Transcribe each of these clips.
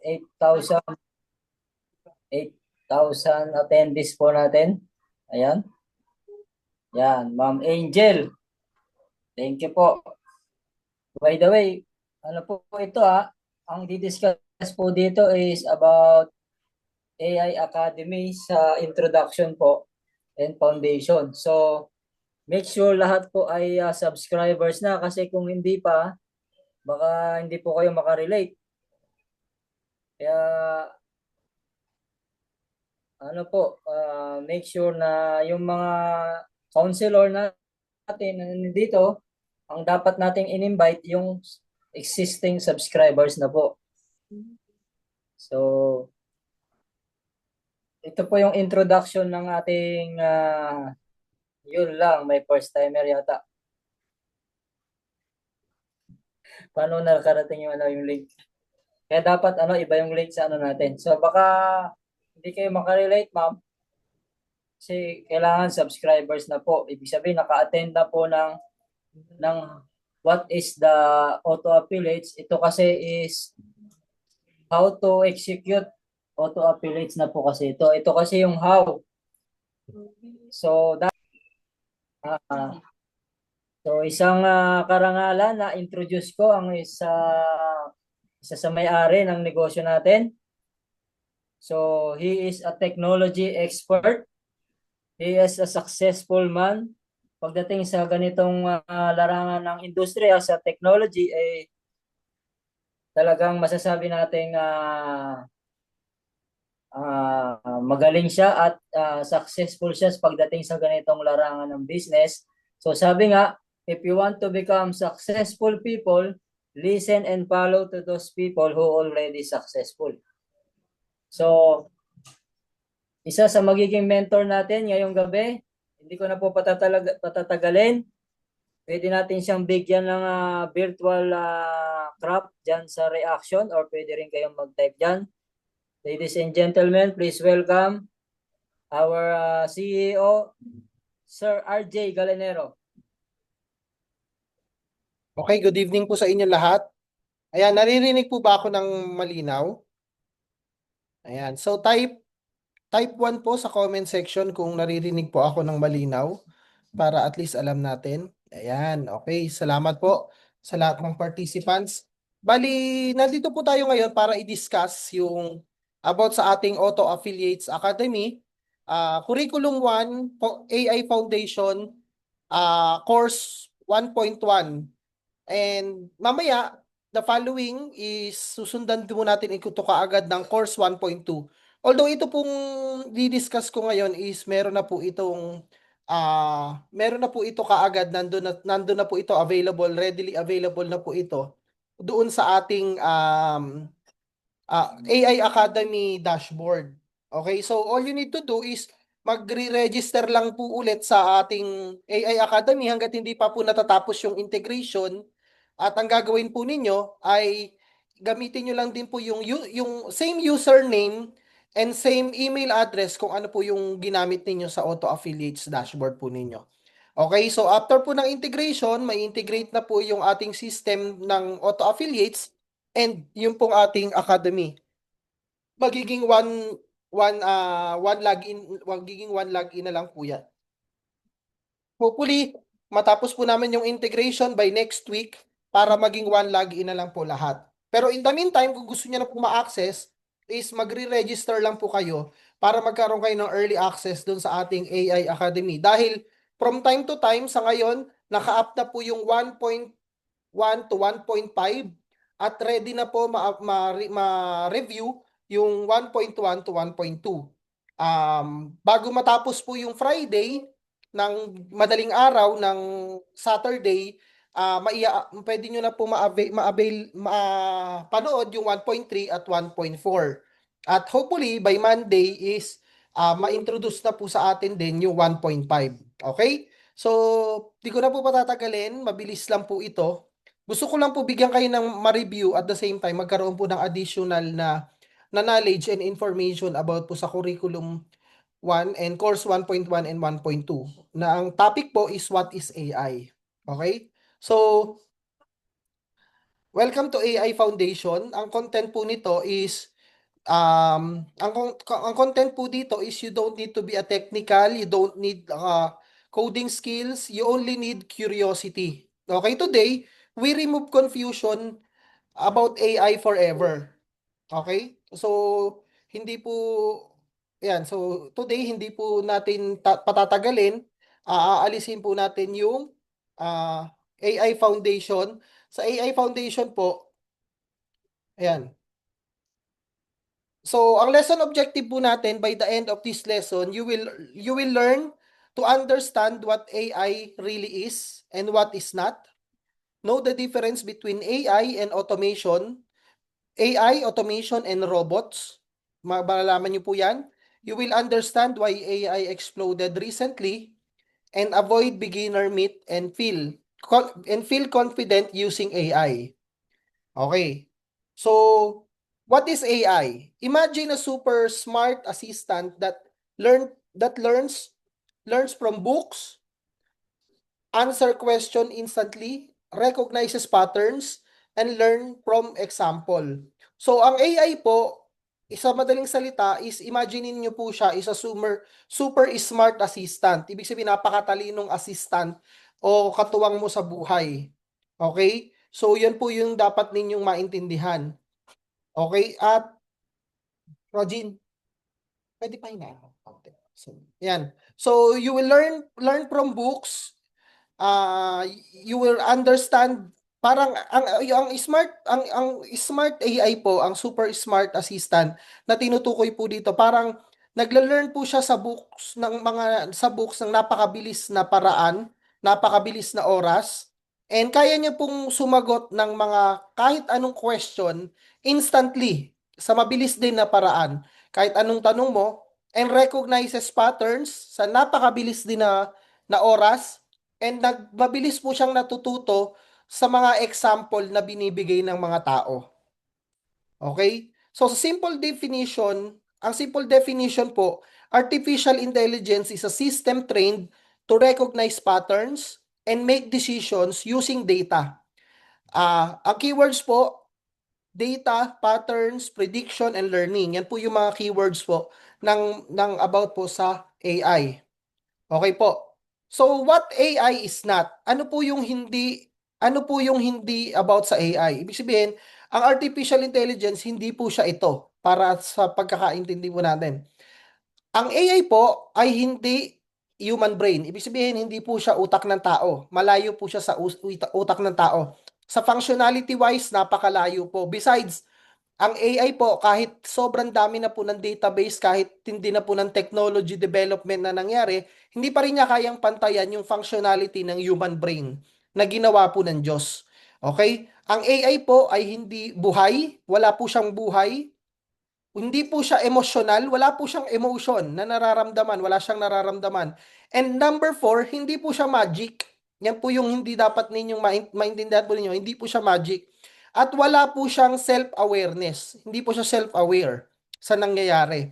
8,000 attendees po natin. Ayan. Yan, Ma'am Angel. Thank you po. By the way, ano po ito ang didiscuss po dito is about AI Academy sa introduction po and foundation. So, make sure lahat po ay subscribers na kasi kung hindi pa, baka hindi po kayo makarelate. Kaya, ano po, make sure na yung mga counselor natin na nandito, ang dapat nating in-invite yung existing subscribers na po. So, ito po yung introduction ng ating yun lang, may first timer yata. Paano nakarating yung link? Kaya dapat iba yung link sa natin. So baka hindi kayo makarelate, ma'am. Kasi kailangan subscribers na po. Ibig sabihin naka-attend na po ng what is the auto affiliates. Ito kasi is how to execute auto affiliates na po kasi ito. Ito kasi yung how. So uh, so isang karangalan na introduce ko ang isa sa may-ari ng negosyo natin. So he is a technology expert. He is a successful man. Pagdating sa ganitong larangan ng industriya sa technology, talagang masasabi nating magaling siya at successful siya pagdating sa ganitong larangan ng business. So sabi nga, if you want to become successful people, listen and follow to those people who already successful. So, isa sa magiging mentor natin ngayong gabi, hindi ko na po patatagalin. Pwede natin siyang bigyan ng virtual craft dyan sa reaction or pwede rin kayong mag-type dyan. Ladies and gentlemen, please welcome our CEO, Sir RJ Galanero. Okay, good evening po sa inyo lahat. Ayan, naririnig po ba ako ng malinaw? Ayan, so type 1 po sa comment section kung naririnig po ako ng malinaw para at least alam natin. Ayan, okay, salamat po sa lahat ng participants. Bali, nandito po tayo ngayon para i-discuss yung about sa ating Auto Affiliates Academy, Curriculum 1, AI Foundation, Course 1.1. And mamaya, the following is susundan po natin ito kaagad ng course 1.2. Although ito pong di-discuss ko ngayon is meron na po ito kaagad, nandun na po ito available, readily available na po ito doon sa ating AI Academy dashboard. Okay, so all you need to do is magre-register lang po ulit sa ating AI Academy hanggat hindi pa po natatapos yung integration. At ang gagawin po ninyo ay gamitin nyo lang din po yung same username and same email address kung ano po yung ginamit ninyo sa Auto Affiliates dashboard po ninyo. Okay, so after po ng integration, may integrate na po yung ating system ng Auto Affiliates and yung pong ating academy. Magiging one login na lang po yan. Hopefully, matapos po namin yung integration by next week para maging one login na lang po lahat. Pero in the meantime, kung gusto niyo na po ma-access, is magre-register lang po kayo para magkaroon kayo ng early access doon sa ating AI Academy. Dahil from time to time, sa ngayon, naka-up na po yung 1.1 to 1.5 at ready na po ma-review yung 1.1 to 1.2. Bago matapos po yung Friday, ng madaling araw ng Saturday, pwede nyo na po mapanood yung 1.3 at 1.4. At hopefully, by Monday is ma-introduce na po sa atin din yung 1.5. Okay? So, di ko na po patatagalin. Mabilis lang po ito. Gusto ko lang po bigyan kayo ng ma-review at the same time, magkaroon po ng additional na knowledge and information about po sa curriculum 1 and course 1.1 and 1.2 na ang topic po is what is AI. Okay? So, welcome to AI Foundation. Ang content po nito is ang content po dito is you don't need to be a technical, you don't need coding skills, you only need curiosity. Okay, today, we remove confusion about AI forever. Okay? So, hindi po, yan. So, today, hindi po natin patatagalin. Aalisin po natin yung AI Foundation. Sa AI Foundation po, ayan. So, ang lesson objective po natin by the end of this lesson, you will learn to understand what AI really is and what is not. Know the difference between AI and automation, AI, automation, and robots. Malalaman niyo po yan. You will understand why AI exploded recently and avoid beginner myth and feel confident using AI. Okay. So, what is AI? Imagine a super smart assistant that learns from books, answer question instantly, recognizes patterns, and learn from example. So, ang AI po, isa madaling salita is imaginein niyo po siya is a super smart assistant. Ibig sabihin, napakatalinong assistant o katuwang mo sa buhay. Okay? So, yan po yung dapat ninyong maintindihan. Okay? At, Rogin, pwede pa hina ako. Okay. So, yan. So, you will learn from books, you will understand parang ang smart AI po, ang super smart assistant na tinutukoy po dito, parang nagle-learn po siya sa books ng napakabilis na paraan, napakabilis na oras, and kaya niya pong sumagot ng mga kahit anong question instantly sa mabilis din na paraan. Kahit anong tanong mo, and recognizes patterns sa napakabilis din na oras. And mabilis po siyang natututo sa mga example na binibigay ng mga tao. Okay? So, sa simple definition po, artificial intelligence is a system trained to recognize patterns and make decisions using data. Ang keywords po, data, patterns, prediction, and learning. Yan po yung mga keywords po ng about po sa AI. Okay po. So what AI is not? Ano po yung hindi about sa AI? Ibig sabihin, ang artificial intelligence hindi po siya ito para sa pagkakaintindi po natin. Ang AI po ay hindi human brain. Ibig sabihin, hindi po siya utak ng tao. Malayo po siya sa utak ng tao. Sa functionality wise, napakalayo po. Besides, ang AI po, kahit sobrang dami na po ng database, kahit hindi na po ng technology development na nangyari, hindi pa rin niya kayang pantayan yung functionality ng human brain na ginawa po ng Diyos. Okay? Ang AI po ay hindi buhay, wala po siyang buhay, hindi po siya emotional, wala po siyang emotion na nararamdaman, wala siyang nararamdaman. And number four, hindi po siya magic. Yan po yung hindi dapat ninyong maintindihan po ninyo, hindi po siya magic. At wala po siyang self-awareness. Hindi po siya self-aware sa nangyayari.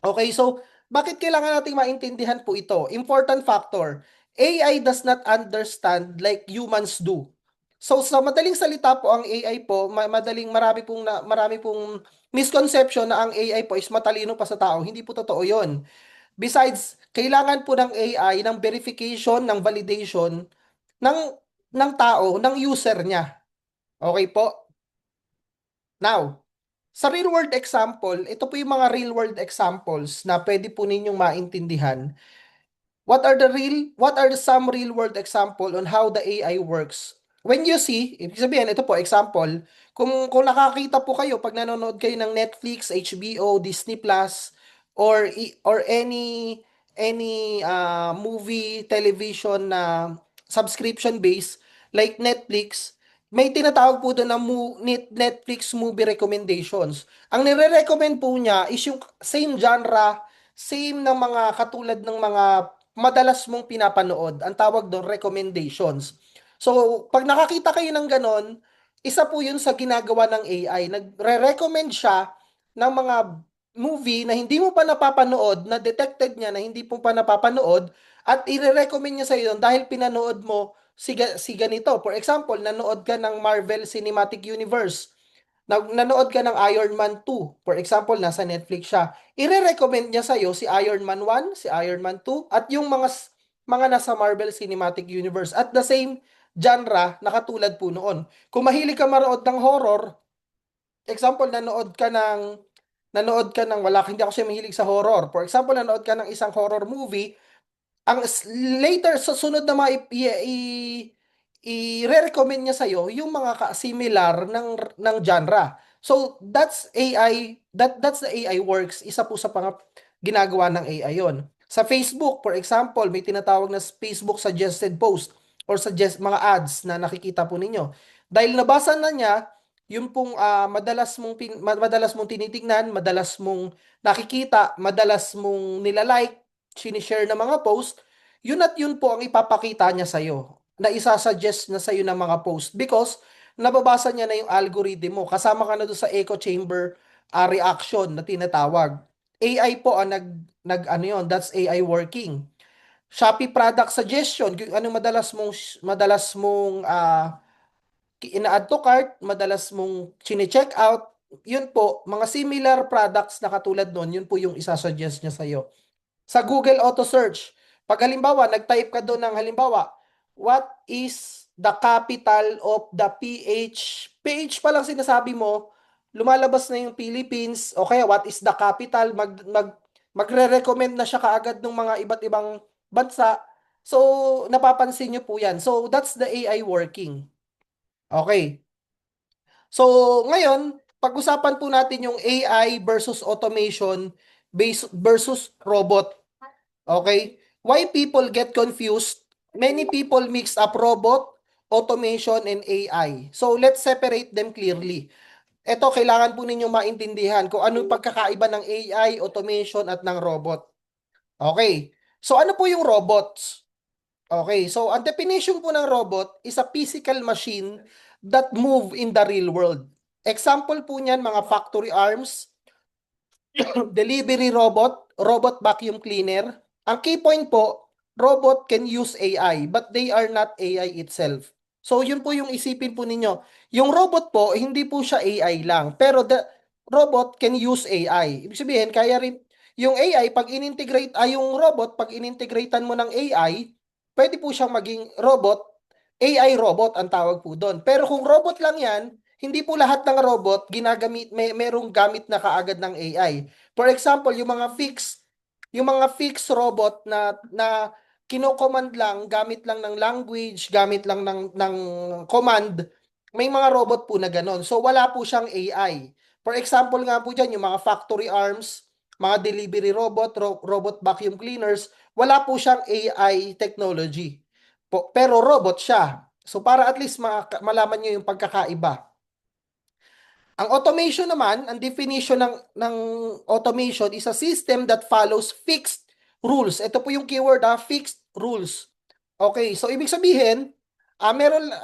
Okay, so bakit kailangan nating maintindihan po ito? Important factor. AI does not understand like humans do. So sa madaling salita po ang AI po, marami pong misconception na ang AI po is matalino pa sa tao. Hindi po totoo 'yon. Besides, kailangan po ng AI ng verification, ng validation ng tao, ng user niya. Okay po? Now, sa real world example, ito po yung mga real world examples na pwede po ninyong maintindihan. What are some real world example on how the AI works? When you see, ibig sabihin, ito po, example, kung nakakita po kayo pag nanonood kayo ng Netflix, HBO, Disney Plus, or any movie, television na subscription base like Netflix, may tinatawag po doon na Netflix movie recommendations. Ang nire-recommend po niya is yung same genre, same ng mga katulad ng mga madalas mong pinapanood. Ang tawag doon, recommendations. So, pag nakakita kayo ng ganon, isa po yun sa ginagawa ng AI. Nagre-recommend siya ng mga movie na hindi mo pa napapanood, na detected niya na hindi mo pa napapanood, at i-recommend niya sa iyo dahil pinanood mo si ganito. For example, nanood ka ng Marvel Cinematic Universe. nanood ka ng Iron Man 2, for example, nasa Netflix siya, ire-recommend niya sa'yo si Iron Man 1, si Iron Man 2, at yung mga nasa Marvel Cinematic Universe at the same genre na katulad po noon. Kung mahilig ka manood ng horror, example, hindi ako siya mahilig sa horror. For example, nanood ka ng isang horror movie, later sa sunod na mga i-recommend niya sa'yo yung mga similar ng genre. So that's AI, that's the AI works. Isa po sa ginagawa ng AI yon. Sa Facebook, for example, may tinatawag na Facebook suggested post or mga ads na nakikita po ninyo. Dahil nabasa na niya, yung pong madalas mong tinitingnan, madalas mong nakikita, madalas mong nilalike, sinishare na mga post, yun at yun po ang ipapakita niya sa'yo, na isasuggest na sa'yo ng mga post because nababasa niya na yung algorithm mo. Kasama ka na doon sa echo chamber reaction na tinatawag. AI po ang ano yun, that's AI working. Shopee product suggestion, kung ano madalas mong ina-add to cart, madalas mong chine-check out, yun po, mga similar products na katulad nun, yun po yung isasuggest niya sa'yo. Sa Google Auto Search, pag halimbawa, nag-type ka doon ng halimbawa, what is the capital of the PH? PH pa lang sinasabi mo, lumalabas na yung Philippines, o kaya what is the capital, magre-recommend na siya kaagad ng mga iba't ibang bansa. So, napapansin nyo po yan. So, that's the AI working. Okay. So, ngayon, pag-usapan po natin yung AI versus automation versus robot. Okay? Why people get confused? Many people mix up robot, automation, and AI. So, let's separate them clearly. Ito, kailangan po ninyong maintindihan kung ano yung pagkakaiba ng AI, automation, at ng robot. Okay. So, ano po yung robots? Okay, so ang definition po ng robot is a physical machine that move in the real world. Example po niyan, mga factory arms, delivery robot, robot vacuum cleaner. Ang key point po, robot can use AI, but they are not AI itself. So yun po yung isipin po ninyo. Yung robot po, hindi po siya AI lang, pero the robot can use AI. Ibig sabihin, kaya rin, yung AI, pag in-integrate, yung robot, pag in-integratean mo ng AI, pwede po siyang maging robot, AI robot ang tawag po doon. Pero kung robot lang yan, hindi po lahat ng robot merong gamit na kaagad ng AI. For example, yung mga fixed robot na kino-command lang, gamit lang ng language, gamit lang ng command, may mga robot po na ganon. So wala po siyang AI. For example nga po diyan, yung mga factory arms, mga delivery robot, robot vacuum cleaners, wala po siyang AI technology. Pero robot siya. So para at least malaman niyo yung pagkakaiba. Ang automation naman, ang definition ng automation is a system that follows fixed rules. Ito po yung keyword, fixed rules. Okay, so ibig sabihin,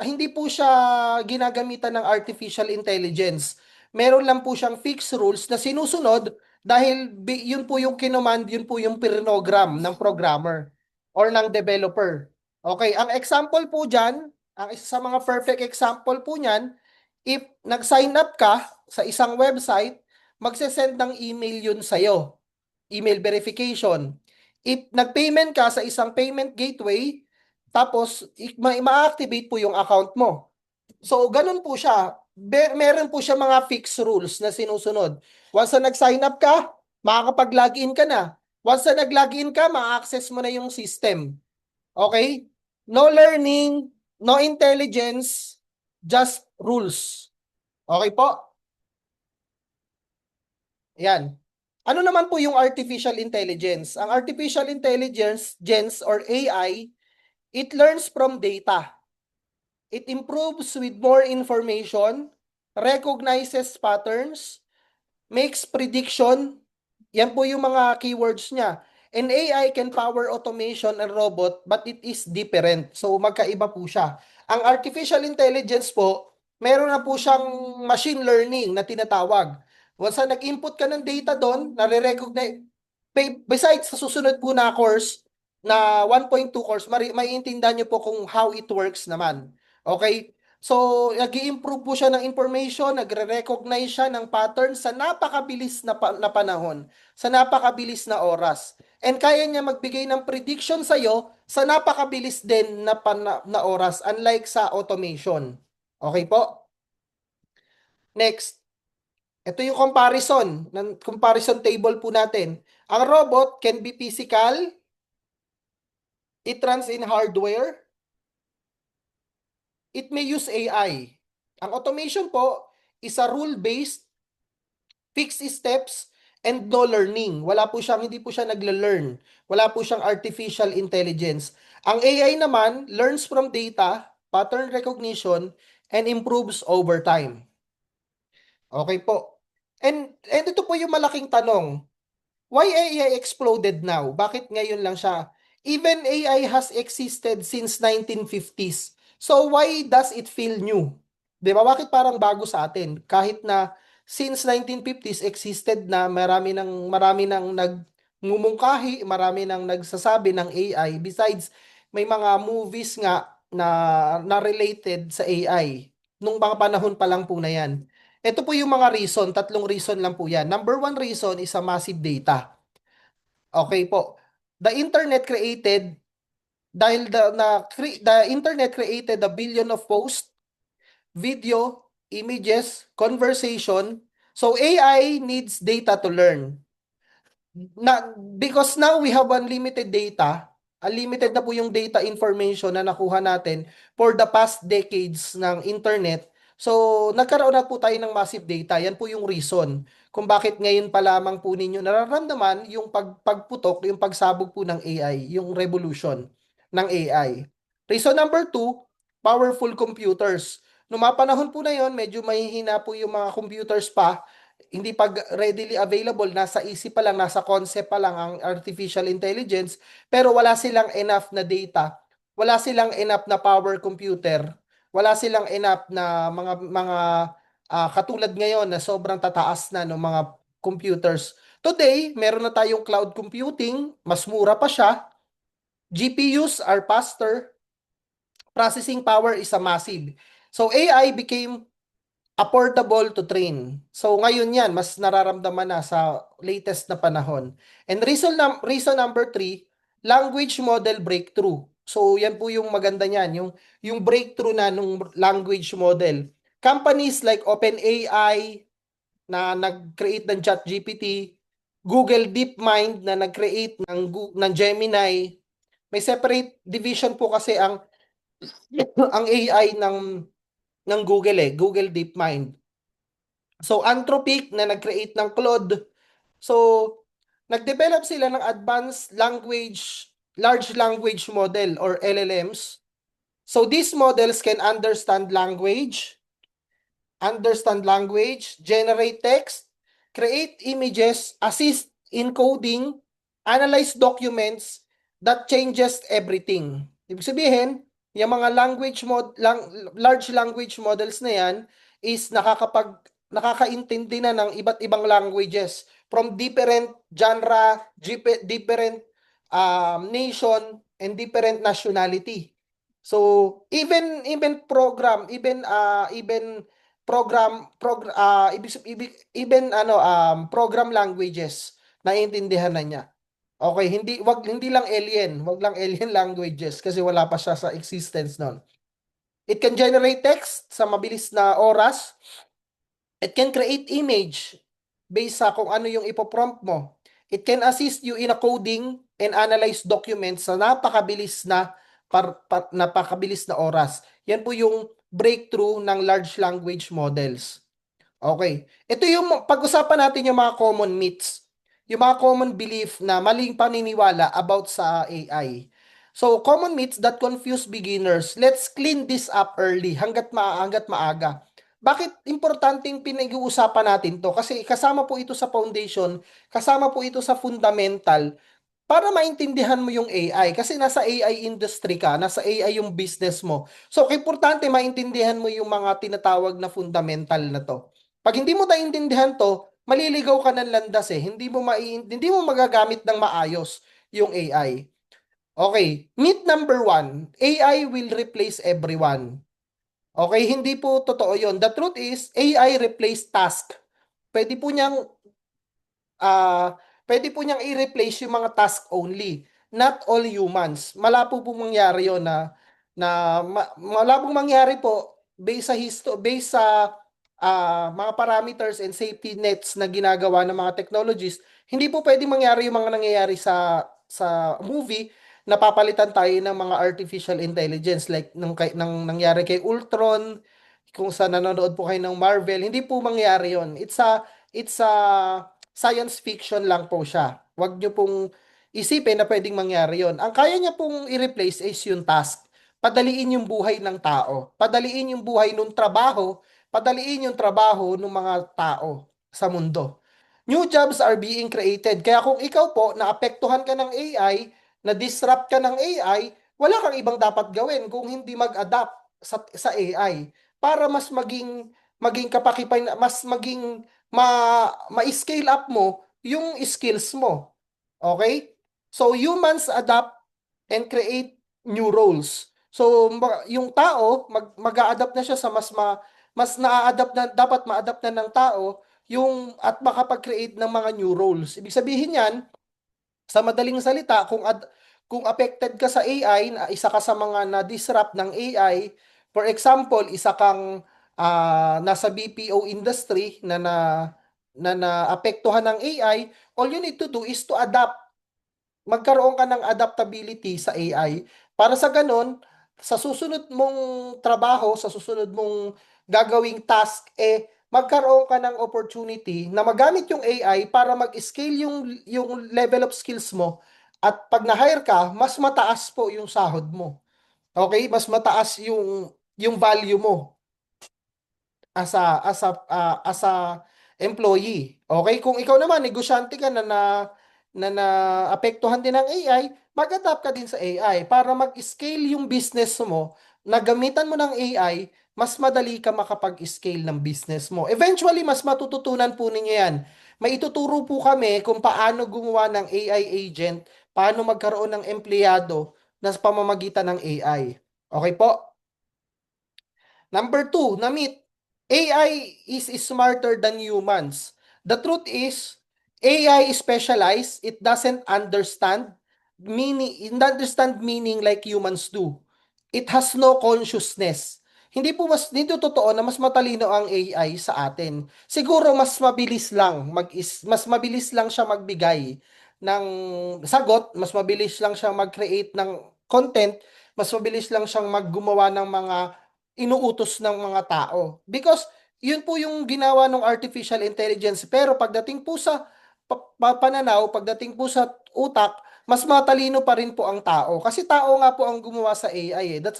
hindi po siya ginagamitan ng artificial intelligence. Meron lang po siyang fixed rules na sinusunod dahil yun po yung kinommand, yun po yung program ng programmer or ng developer. Okay, ang example po dyan, ang isa sa mga perfect example po niyan, if nag-sign up ka sa isang website, magse-send ng email yun sa'yo. Email verification. If nag-payment ka sa isang payment gateway, tapos ma-activate po yung account mo. So, ganun po siya. Meron po siya mga fixed rules na sinusunod. Once na nag-sign up ka, makakapag-login ka na. Once na nag-login ka, ma-access mo na yung system. Okay? No learning, no intelligence, just rules. Okay po? Yan. Ano naman po yung artificial intelligence? Ang artificial intelligence or AI, it learns from data. It improves with more information, recognizes patterns, makes prediction. Yan po yung mga keywords niya. An AI can power automation and robot, but it is different. So magkaiba po siya. Ang artificial intelligence po, meron na po siyang machine learning na tinatawag. Once na nag-input ka ng data doon, nare-recognize, besides sa susunod po na course, na 1.2 course, maiintindihan niyo po kung how it works naman. Okay? So, nag-i-improve po siya ng information, nagre-recognize siya ng pattern sa napakabilis na panahon, sa napakabilis na oras. And kaya niya magbigay ng prediction sa iyo sa napakabilis din na oras, unlike sa automation. Okay po? Next, ito yung comparison table po natin. Ang robot can be physical, it runs in hardware, it may use AI. Ang automation po is a rule-based, fixed steps, and no learning. Hindi po siya nagle-learn. Wala po siyang artificial intelligence. Ang AI naman learns from data, pattern recognition, and improves over time. Okay po. And ito po yung malaking tanong. Why AI exploded now? Bakit ngayon lang siya? Even AI has existed since 1950s. So why does it feel new? 'Di ba? Bakit parang bago sa atin? Kahit na since 1950s existed na, marami nang nagmumungkahi, marami nang nagsasabi ng AI. Besides, may mga movies nga na related sa AI nung mga panahon pa lang po na 'yan. Ito po yung mga reason, tatlong reason lang po yan. Number one reason is a massive data. Okay po. The internet created, dahil the internet created a billion of posts, video, images, conversation. So AI needs data to learn. Because now we have unlimited na po yung data information na nakuha natin for the past decades ng internet. So, nagkaroon na po tayo ng massive data. Yan po yung reason kung bakit ngayon pa lamang po ninyo nararamdaman yung pagputok, yung pagsabog po ng AI, yung revolution ng AI. Reason number two, powerful computers. Noong mga panahon po na yon, medyo mahihina po yung mga computers pa, hindi pa readily available, nasa isip pa lang, nasa concept pa lang ang artificial intelligence, pero wala silang enough na data, wala silang enough na power computer, wala silang enough na mga katulad ngayon na sobrang tataas na ng mga computers. Today, meron na tayong cloud computing, mas mura pa siya, GPUs are faster, processing power is a massive. So AI became affordable to train. So ngayon yan, mas nararamdaman na sa latest na panahon. And reason number three, language model breakthrough. So yan po yung maganda niyan, yung breakthrough na nung language model. Companies like OpenAI na nag-create ng ChatGPT, Google DeepMind na nag-create ng Gemini. May separate division po kasi ang AI ng Google, Google DeepMind. So, Anthropic na nag-create ng Claude. So, nag-develop sila ng large language model or LLMs. So, these models can understand language, generate text, create images, assist in coding, analyze documents, that changes everything. Ibig sabihin, yung mga large language models na yan is nakakaintindi na ng iba't ibang languages from different genre, different nation, and different nationality. So, even program languages naiintindihan na niya. Okay, hindi lang wag lang alien languages kasi wala pa siya sa existence noon. It can generate text sa mabilis na oras. It can create image based sa kung ano yung ipoprompt mo. It can assist you in a coding and analyze documents sa napakabilis na oras. Yan po yung breakthrough ng large language models. Okay. Ito yung pag-usapan natin yung mga common myths. Yung mga common belief na maling paniniwala about sa AI. So, common myths that confuse beginners. Let's clean this up early hanggat maaga. Bakit importanteng pinag-uusapan natin to? Kasi kasama po ito sa foundation, kasama po ito sa fundamental para maintindihan mo yung AI. Kasi nasa AI industry ka, nasa AI yung business mo. So, importante maintindihan mo yung mga tinatawag na fundamental na to. Pag hindi mo naiintindihan to, maliligaw ka ng landas eh. Hindi mo magagamit ng maayos yung AI. Okay, myth number one, AI will replace everyone. Okay, hindi po totoo yon. The truth is, AI replace task. Pwede po niyang pwede po niyang i-replace yung mga task only, not all humans. Malabo po mangyari yon malabong mangyari po based sa mga parameters and safety nets na ginagawa ng mga technologies. Hindi po pwedeng mangyari yung mga nangyayari sa movie, napapalitan tayo ng mga artificial intelligence like nang nangyari kay Ultron, kung sa nanonood po kayo ng Marvel, hindi po mangyari yon. It's a science fiction lang po siya. Huwag niyo pong isipin na pwedeng mangyari yon. Ang kaya niya pong i-replace is yung task. Padaliin yung buhay ng tao. Padaliin yung buhay ng trabaho. Padaliin yung trabaho ng mga tao sa mundo. New jobs are being created. Kaya kung ikaw po naapektuhan ka ng AI, na-disrupt ka ng AI, wala kang ibang dapat gawin kung hindi mag-adapt sa AI para maging kapakipan, mas maging ma-scale up mo yung skills mo. Okay? So humans adapt and create new roles. So yung tao mag-a-adapt na siya sa mas na-adapt na dapat ma-adapt na ng tao yung at makapag-create ng mga new roles. Ibig sabihin yan, sa madaling salita, kung affected ka sa AI, na isa ka sa mga na-disrupt ng AI, for example, isa kang nasa BPO industry na naapektuhan ng AI, all you need to do is to adapt. Magkaroon ka ng adaptability sa AI para sa ganun, sa susunod mong trabaho, sa susunod mong gagawing task, magkaroon ka ng opportunity na magamit yung AI para mag-scale yung level of skills mo, at pag na-hire ka, mas mataas po yung sahod mo. Okay? Mas mataas yung value mo as a employee. Okay? Kung ikaw naman negosyante ka na naapektuhan din ng AI, mag-adapt ka din sa AI para mag-scale yung business mo, na gamitan mo ng AI, mas madali ka makapag-scale ng business mo. Eventually, mas matututunan po ninyo yan. May ituturo po kami kung paano gumawa ng AI agent, paano magkaroon ng empleyado na sa pamamagitan ng AI. Okay po? Number two, na-meet, AI is smarter than humans. The truth is, AI is specialized. It doesn't understand meaning like humans do. It has no consciousness. Hindi totoo na mas matalino ang AI sa atin. Siguro mas mabilis lang siya magbigay ng sagot, mas mabilis lang siya mag-create ng content, mas mabilis lang siyang maggumawa ng mga inuutos ng mga tao. Because yun po yung ginawa ng artificial intelligence. Pero pagdating po sa pananaw, pagdating po sa utak, mas matalino pa rin po ang tao. Kasi tao nga po ang gumawa sa AI eh. That's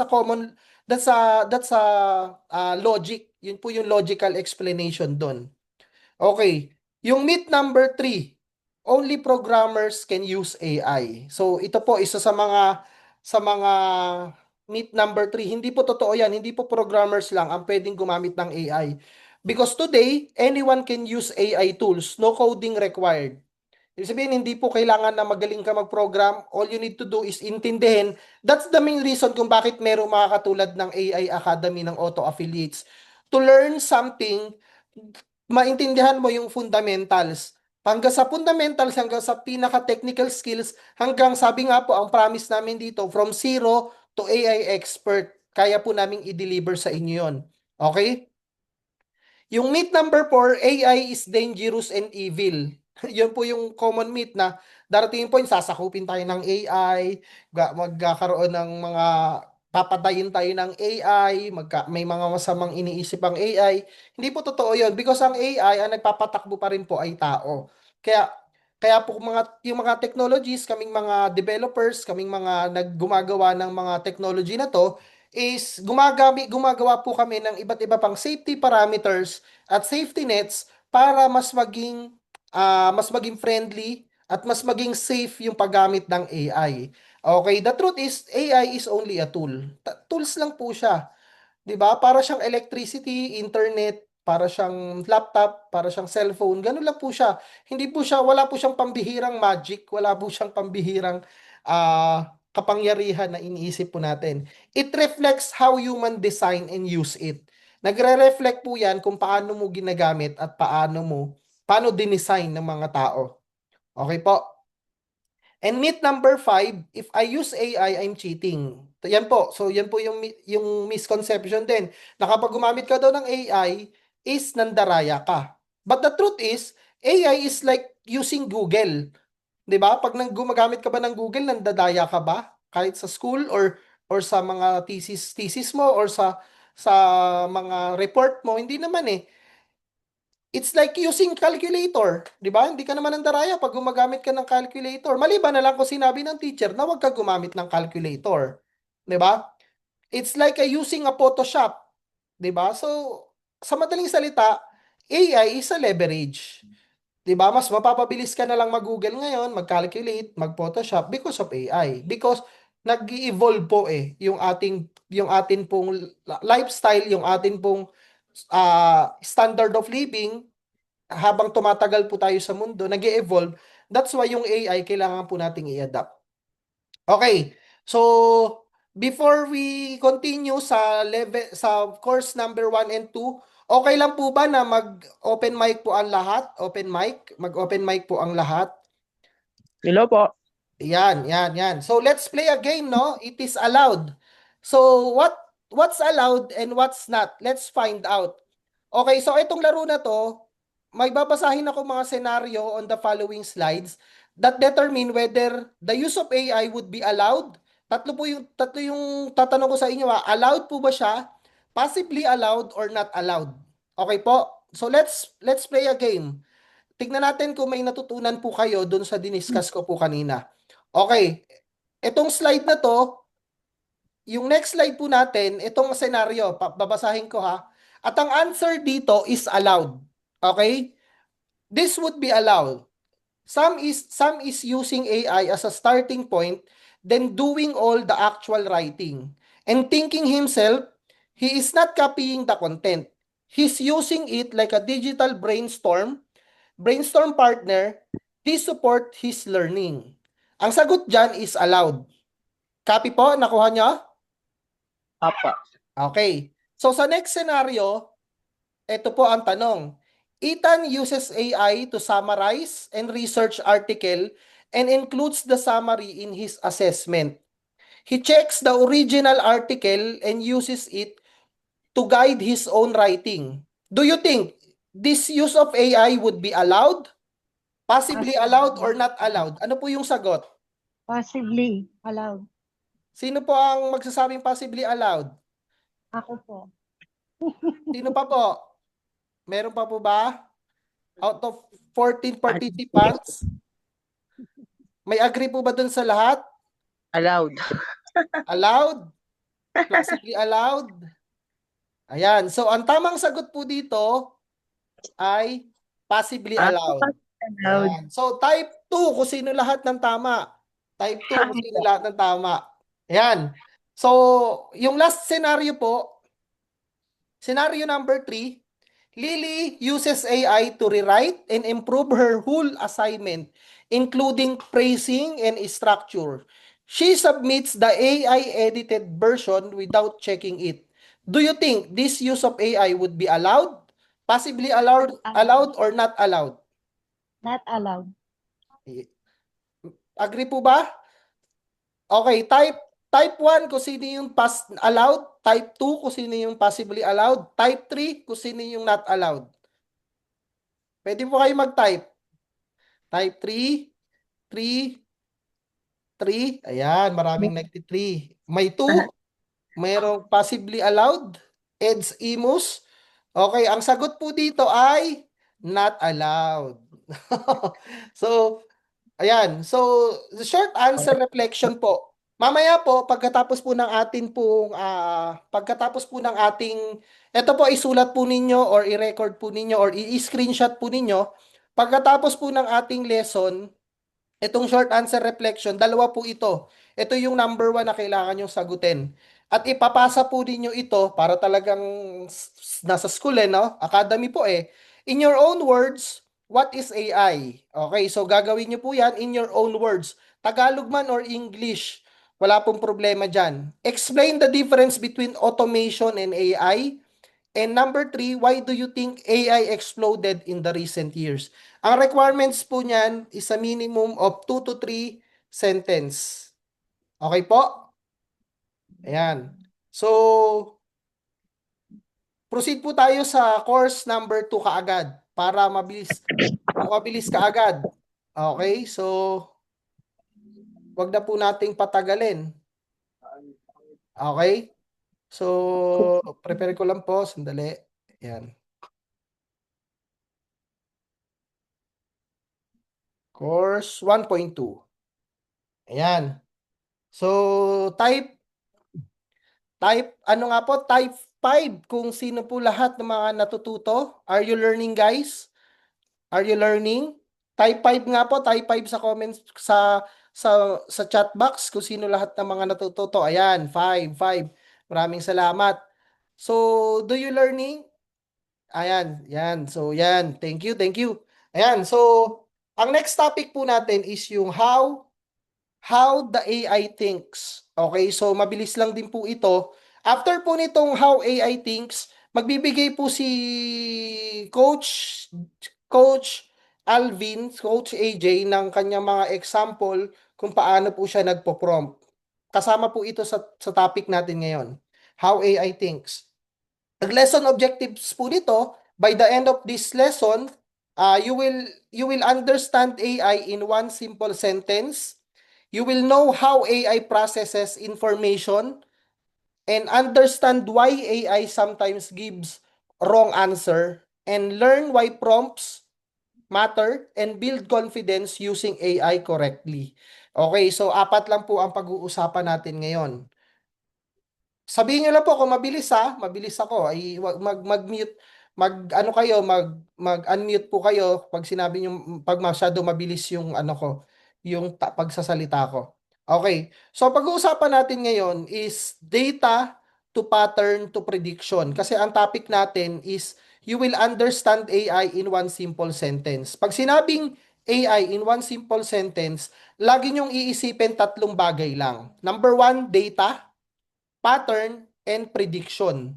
a logic. Yun po yung logical explanation doon. Okay. Yung myth number three, only programmers can use AI. So ito po isa sa mga myth number three. Hindi po totoo yan. Hindi po programmers lang ang pwedeng gumamit ng AI. Because today, anyone can use AI tools. No coding required. Ibig sabihin, hindi po kailangan na magaling ka mag-program. All you need to do is intindihin. That's the main reason kung bakit merong mga katulad ng AI Academy ng Auto Affiliates. To learn something, maintindihan mo yung fundamentals. Hanggang sa fundamentals, hanggang sa pinaka-technical skills, hanggang sabi nga po, ang promise namin dito, from zero to AI expert, kaya po namin i-deliver sa inyo yun. Okay? Yung myth number 4, AI is dangerous and evil. Yun po yung common myth na darating po yung sasakupin tayo ng AI, magkakaroon ng papatayin tayo ng AI, may mga masamang iniisip ang AI. Hindi po totoo yun because ang AI, ang nagpapatakbo pa rin po ay tao. Kaya kaya po yung mga technologies, kaming mga developers, kaming mga naggumagawa ng mga technology na to, is gumagawa po kami ng iba't iba pang safety parameters at safety nets para mas maging friendly at mas maging safe yung paggamit ng AI. Okay, the truth is AI is only a tool. Tools lang po siya. 'Di ba? Para siyang electricity, internet, para siyang laptop, para siyang cellphone. Ganun lang po siya. Wala po siyang pambihirang magic, wala po siyang pambihirang kapangyarihan na iniisip po natin. It reflects how human design and use it. Nagre-reflect po yan kung paano mo ginagamit at paano dinesign ng mga tao. Okay po? And myth number 5, if I use AI, I'm cheating. Yan po. So yan po yung misconception din. Na kapag gumamit ka daw ng AI, is nandaraya ka. But the truth is, AI is like using Google. 'Di ba? Pag gumagamit ka ba ng Google, nandadaya ka ba? Kahit sa school or sa mga thesis mo or sa mga report mo, hindi naman eh. It's like using calculator, 'di ba? Hindi ka naman nandaraya pag gumagamit ka ng calculator. Maliban na lang kung sinabi ng teacher na huwag ka gumamit ng calculator, 'di ba? It's like using a Photoshop, 'di ba? So, sa madaling salita, AI is a leverage. 'Di ba? Mas mapapabilis ka na lang mag-Google ngayon, mag-calculate, mag-Photoshop because of AI. Because nag-evolve po yung ating pong lifestyle, yung ating pong standard of living habang tumatagal po tayo sa mundo, nag-evolve. That's why yung AI kailangan po nating i-adapt. Okay. So, before we continue sa course number 1 and 2, okay lang po ba na mag-open mic po ang lahat? Open mic? Mag-open mic po ang lahat? Hello po. Yan. So, let's play a game, no? It is allowed. So, what's allowed and what's not? Let's find out. Okay, so itong laro na to, may babasahin ako mga senaryo on the following slides that determine whether the use of AI would be allowed. Tatlo yung tatanong ko sa inyo ha. Allowed po ba siya? Possibly allowed or not allowed? Okay po. So let's play a game. Tignan natin kung may natutunan po kayo dun sa diniscuss ko po kanina. Okay. Itong slide na to, yung next slide po natin, itong senaryo, babasahin ko ha. At ang answer dito is allowed. Okay? This would be allowed. Some is using AI as a starting point, then doing all the actual writing. And thinking himself, he is not copying the content. He's using it like a digital brainstorm partner. He support his learning. Ang sagot dyan is allowed. Copy po? Nakuha nyo? Apa. Okay. So sa next scenario, ito po ang tanong. Ethan uses AI to summarize and research article and includes the summary in his assessment. He checks the original article and uses it to guide his own writing. Do you think this use of AI would be allowed? Possibly allowed or not allowed? Ano po yung sagot? Possibly allowed. Sino po ang magsasabing possibly allowed? Ako po. Sino pa po? Meron pa po ba? Out of 14 participants? May agree po ba dun sa lahat? Allowed. Allowed? Classically allowed? Ayan. So, ang tamang sagot po dito ay possibly allowed. Allowed. Ayan. So, type 2 kung sino lahat ng tama. Type 2 kung sino lahat ng tama. Ayan. So, yung last scenario po, scenario number 3, Lily uses AI to rewrite and improve her whole assignment, including phrasing and structure. She submits the AI-edited version without checking it. Do you think this use of AI would be allowed? Possibly allowed or not allowed? Not allowed. Agree po ba? Okay, type 1 kung sino yung allowed, type 2 kung sino yung possibly allowed, type 3 kung sino yung not allowed. Pwede po kayo mag-type. Type 3, 3, 3. Ayan, maraming 93. May 2, mayroong possibly allowed, Eds Imus. Okay, ang sagot po dito ay not allowed. So, ayan. So, the short answer reflection po. Mamaya po, pagkatapos po ng ating, ito po isulat po ninyo or i-record po ninyo or i-screenshot po ninyo. Pagkatapos po ng ating lesson, itong short answer reflection, dalawa po ito. Ito yung number 1 na kailangan yung sagutin. At ipapasa po ninyo ito para talagang nasa school no? Academy po In your own words, what is AI? Okay, so gagawin nyo po yan in your own words. Tagalog man or English. Wala pong problema dyan. Explain the difference between automation and AI. And number 3, why do you think AI exploded in the recent years? Ang requirements po niyan is a minimum of 2 to 3 sentence. Okay po? Ayan. So, proceed po tayo sa course number 2 kaagad para mabilis kaagad. Okay? So, wag na po nating patagalin. Okay? So, prepare ko lang po. Sandali. Ayan. Course 1.2. Ayan. So, ano nga po, type 5 kung sino po lahat ng mga natututo. Are you learning, guys? Are you learning? Type 5 nga po, type 5 sa comments sa chat box kung sino lahat ng mga natututo. Ayan, 5. Maraming salamat. So, do you learning? Ayan, yan. So, yan. Thank you. Ayan, so, ang next topic po natin is yung how the AI thinks. Okay, so mabilis lang din po ito. After po nitong how AI thinks, magbibigay po si Coach Alvin, Coach AJ ng kanyang mga example kung paano po siya nagpo-prompt. Kasama po ito sa topic natin ngayon. How AI thinks. Ang lesson objectives po nito, by the end of this lesson, you will understand AI in one simple sentence. You will know how AI processes information and understand why AI sometimes gives wrong answer and learn why prompts matter and build confidence using AI correctly. Okay, so 4 lang po ang pag-uusapan natin ngayon. Sabihin niyo lang po kung mabilis mabilis ako. Ay mag-mute, mag-ano kayo, mag-unmute po kayo pag sinabi niyo pag masyado mabilis yung ano ko, yung pagsasalita ko. Okay. So pag-uusapan natin ngayon is data to pattern to prediction kasi ang topic natin is you will understand AI in one simple sentence. Pag sinabing AI in one simple sentence, lagi niyong iisipin 3 bagay lang. Number 1, data, pattern, and prediction.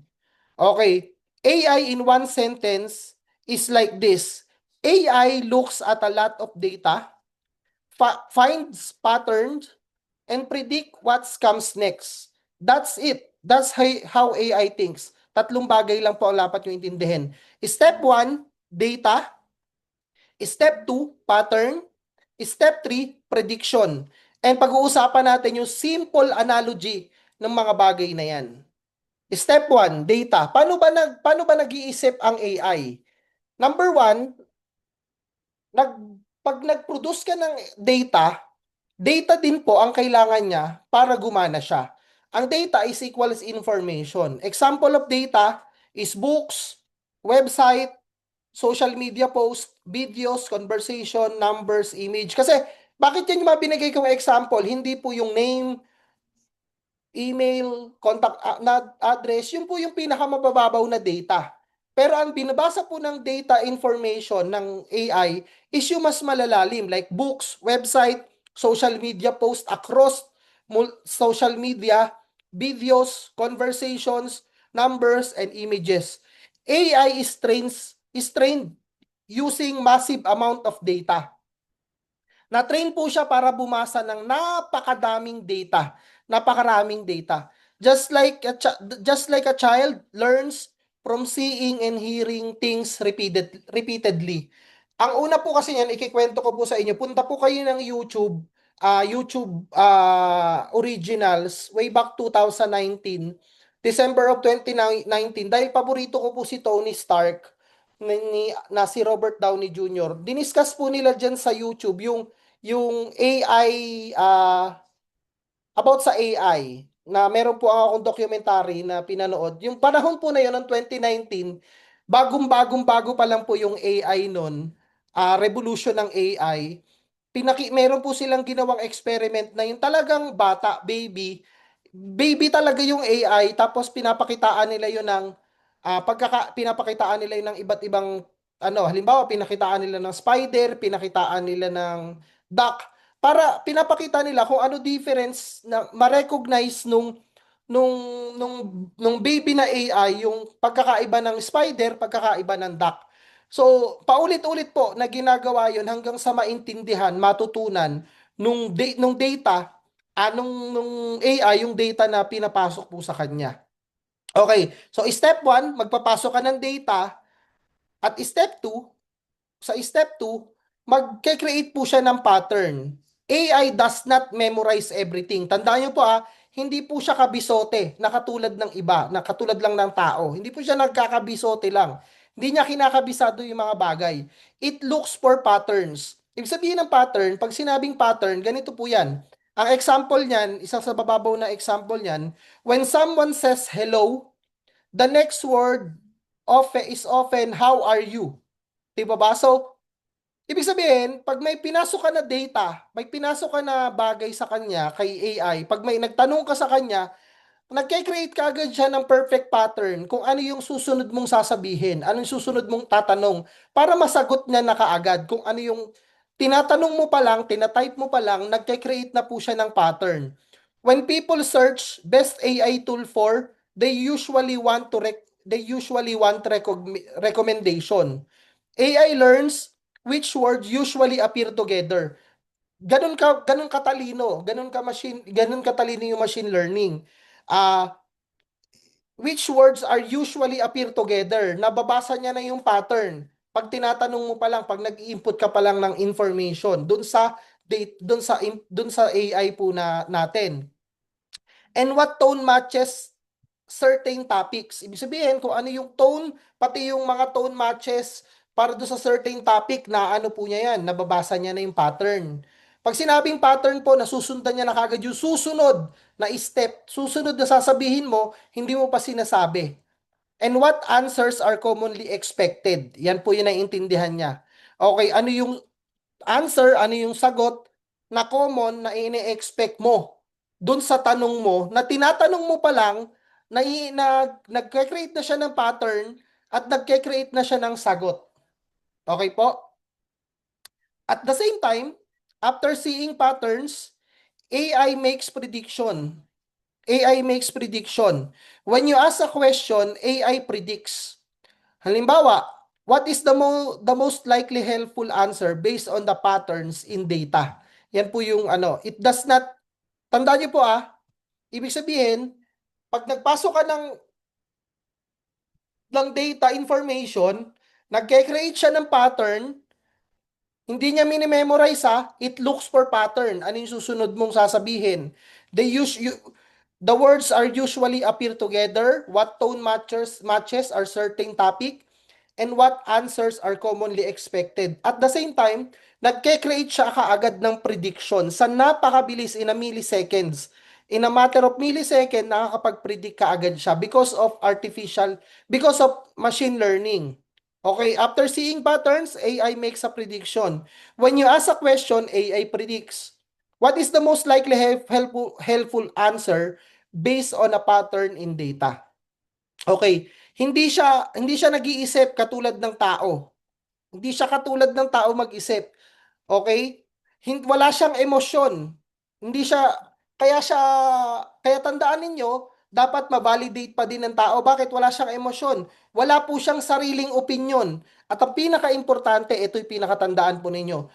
Okay, AI in one sentence is like this. AI looks at a lot of data, finds patterns, and predict what comes next. That's it. That's how AI thinks. 3 bagay lang po ang dapat nyo intindihin. Step 1, data. Step 2, pattern. Step 3, prediction. And pag-uusapan natin yung simple analogy ng mga bagay na yan. Step 1, data. Paano ba nag-iisip ang AI? Number 1, pag nag-produce ka ng data din po ang kailangan niya para gumana siya. Ang data is equals information. Example of data is books, website, social media post, videos, conversation, numbers, image. Kasi bakit yan yung mga binigay kong example? Hindi po yung name, email, contact address, yun po yung pinakamababaw na data. Pero ang binabasa po ng data information ng AI is yung mas malalalim like books, website, social media post across social media, videos, conversations, numbers, and images. AI is trained using massive amount of data. Na-train po siya para bumasa ng napakaraming data. Just like a child learns from seeing and hearing things repeatedly. Ang una po kasi niyan, ikikwento ko po sa inyo. Punta po kayo ng YouTube, originals way back 2019, December of 2019 dahil paborito ko po si Tony Stark na si Robert Downey Jr. Diniscuss po nila diyan sa YouTube yung AI, about sa AI na meron po akong documentary na pinanood. Yung panahon po na yun ng 2019, bago pa lang po yung AI nun, revolution ng AI. Meron po silang ginawang experiment na yung talagang bata, baby talaga yung AI, tapos pinapakitaan nila yun ng pinapakitaan nila yun ng iba't ibang halimbawa pinakitaan nila ng spider, pinakitaan nila ng duck, para pinapakita nila kung ano difference na ma-recognize nung nung baby na AI yung pagkakaiba ng spider, pagkakaiba ng duck. So, paulit-ulit po na ginagawa 'yon hanggang sa maintindihan, matutunan nung data, nung AI yung data na pinapasok po sa kanya. Okay, so step 1, magpapasok ka ng data at step 2, magke-create po siya ng pattern. AI does not memorize everything. Tandaan niyo po hindi po siya kabisote na katulad ng iba, na katulad lang ng tao. Hindi po siya nagkakabisote lang. Hindi niya kinakabisado yung mga bagay. It looks for patterns. Ibig sabihin ng pattern, pag sinabing pattern, ganito po yan. Ang example niyan, isang sa bababaw na example niyan, when someone says hello, the next word is often how are you? Diba ba? So, ibig sabihin, pag may pinasok ka na data, may pinasok ka na bagay sa kanya, kay AI, pag may nagtanong ka sa kanya, nagke-create ka agad siya ng perfect pattern kung ano yung susunod mong sasabihin, ano yung susunod mong tatanong, para masagot niya na kaagad kung ano yung tinatanong mo pa lang, tinatype mo pa lang, nagke-create na po siya ng pattern. When people search best AI tool for, they usually want recommendation. AI learns which words usually appear together. Ganun katalino, ganun katalino yung machine learning. Which words are usually appear together. Nababasa niya na yung pattern. Pag tinatanong mo pa lang, pag nag-input ka pa lang ng information dun sa AI po natin. And what tone matches certain topics. Ibig sabihin kung ano yung tone, pati yung mga tone matches para do sa certain topic na ano po niya yan, nababasa niya na yung pattern. Pag sinabing pattern po, nasusundan niya na kagad yung susunod na step, susunod na sasabihin mo, hindi mo pa sinasabi. And what answers are commonly expected? Yan po yung naiintindihan niya. Okay, ano yung answer, ano yung sagot na common na ini-expect mo dun sa tanong mo, na tinatanong mo pa lang, nagke-create na siya ng pattern at nagke-create na siya ng sagot. Okay po? At the same time, after seeing patterns, AI makes prediction. AI makes prediction. When you ask a question, AI predicts. Halimbawa, what is the most likely helpful answer based on the patterns in data? Yan po yung it does not, tandaan niyo po ibig sabihin, pag nagpasok ka ng data information, nagke-create siya ng pattern, hindi niya minimemorize it looks for pattern. Ano yung susunod mong sasabihin? The words are usually appear together, what tone matches are certain topic, and what answers are commonly expected. At the same time, nagke-create siya kaagad ng prediction sa napakabilis in a milliseconds. In a matter of millisecond, nakakapag-predict kaagad siya because of machine learning. Okay, after seeing patterns, AI makes a prediction. When you ask a question, AI predicts. What is the most likely helpful answer based on a pattern in data? Okay, hindi siya nag-iisip katulad ng tao. Hindi siya katulad ng tao mag-isip. Okay? Wala siyang emosyon. Hindi siya kaya tandaan ninyo, dapat ma-validate pa din ng tao. Bakit? Wala siyang emosyon. Wala po siyang sariling opinyon. At ang pinaka-importante, ito yung pinakatandaan po ninyo.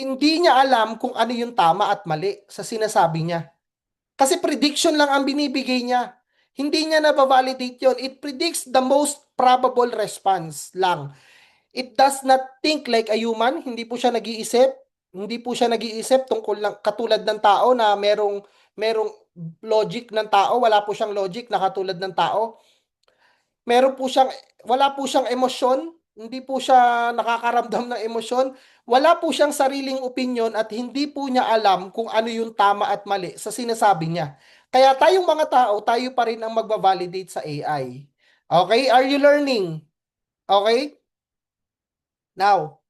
Hindi niya alam kung ano yung tama at mali sa sinasabi niya. Kasi prediction lang ang binibigay niya. Hindi niya na-validate yun. It predicts the most probable response lang. It does not think like a human. Hindi po siya nag-iisip. Hindi po siya nag-iisip tungkol lang katulad ng tao na merong logic ng tao. Wala po siyang logic na katulad ng tao. Wala po siyang emosyon. Hindi po siya nakakaramdam ng emosyon. Wala po siyang sariling opinion at hindi po niya alam kung ano yung tama at mali sa sinasabi niya. Kaya tayong mga tao, tayo pa rin ang magbabalidate sa AI. Okay? Are you learning? Okay? Now,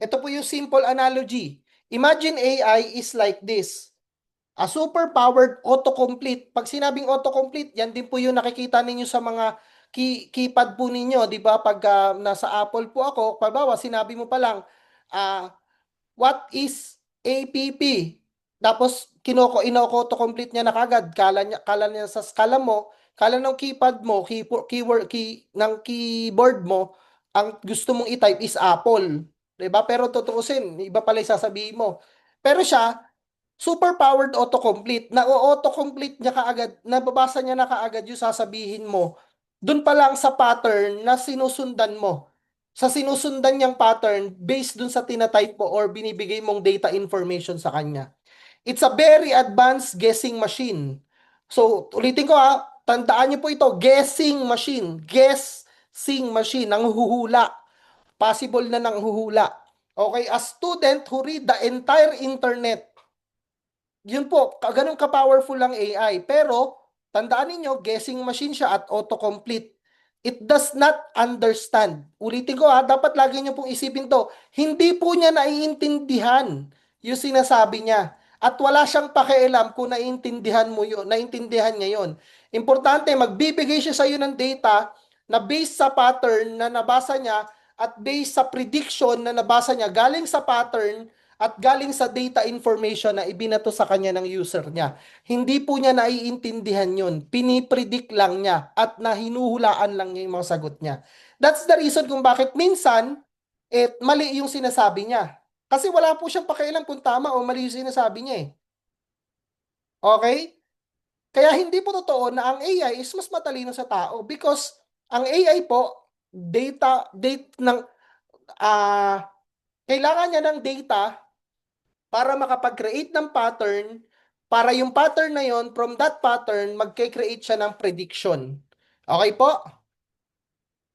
ito po yung simple analogy. Imagine AI is like this. A super-powered autocomplete. Pag sinabing autocomplete, yan din po yung nakikita ninyo sa mga keypad po ninyo, di ba? Pag nasa Apple po ako, pagbawa, sinabi mo pa lang, what is APP? Tapos inoko-complete niya na kagad. Kala niya sa skala mo, kala ng keypad mo, ng keyboard mo, ang gusto mong i-type is Apple. 'Di ba? Pero tutuusin, iba pala 'yung sasabihin mo. Pero siya, super powered autocomplete. Na-autocomplete niya kaagad, nababasa niya na kaagad 'yung sasabihin mo. Doon pa lang sa pattern na sinusundan mo. Sa sinusundan niyang pattern based dun sa tinatype mo or binibigay mong data information sa kanya. It's a very advanced guessing machine. So, ulitin ko tandaan niyo po ito, guessing machine. Guessing machine, nanghuhula. Possible na nanghuhula. Okay, a student who read the entire internet, yun po, ganun ka-powerful ang AI. Pero, tandaan niyo guessing machine siya at autocomplete. It does not understand. Ulitin ko dapat lagi niyo pong isipin to. Hindi po niya naiintindihan yung sinasabi niya. At wala siyang pakialam kung naiintindihan mo yun, naiintindihan niya yun. Importante, magbibigay siya sa iyo ng data na based sa pattern na nabasa niya at based sa prediction na nabasa niya galing sa pattern at galing sa data information na ibinato sa kanya ng user niya. Hindi po niya naiintindihan yun. Pinipredict lang niya at nahinuhulaan lang niya yung mga sagot niya. That's the reason kung bakit minsan mali yung sinasabi niya. Kasi wala po siyang pakialam kung tama o mali yung sinasabi niya eh. Okay? Kaya hindi po totoo na ang AI is mas matalino sa tao because ang AI po, data ng kailangan niya ng data para makapag-create ng pattern, para yung pattern na yon, from that pattern, magke-create siya ng prediction. Okay po?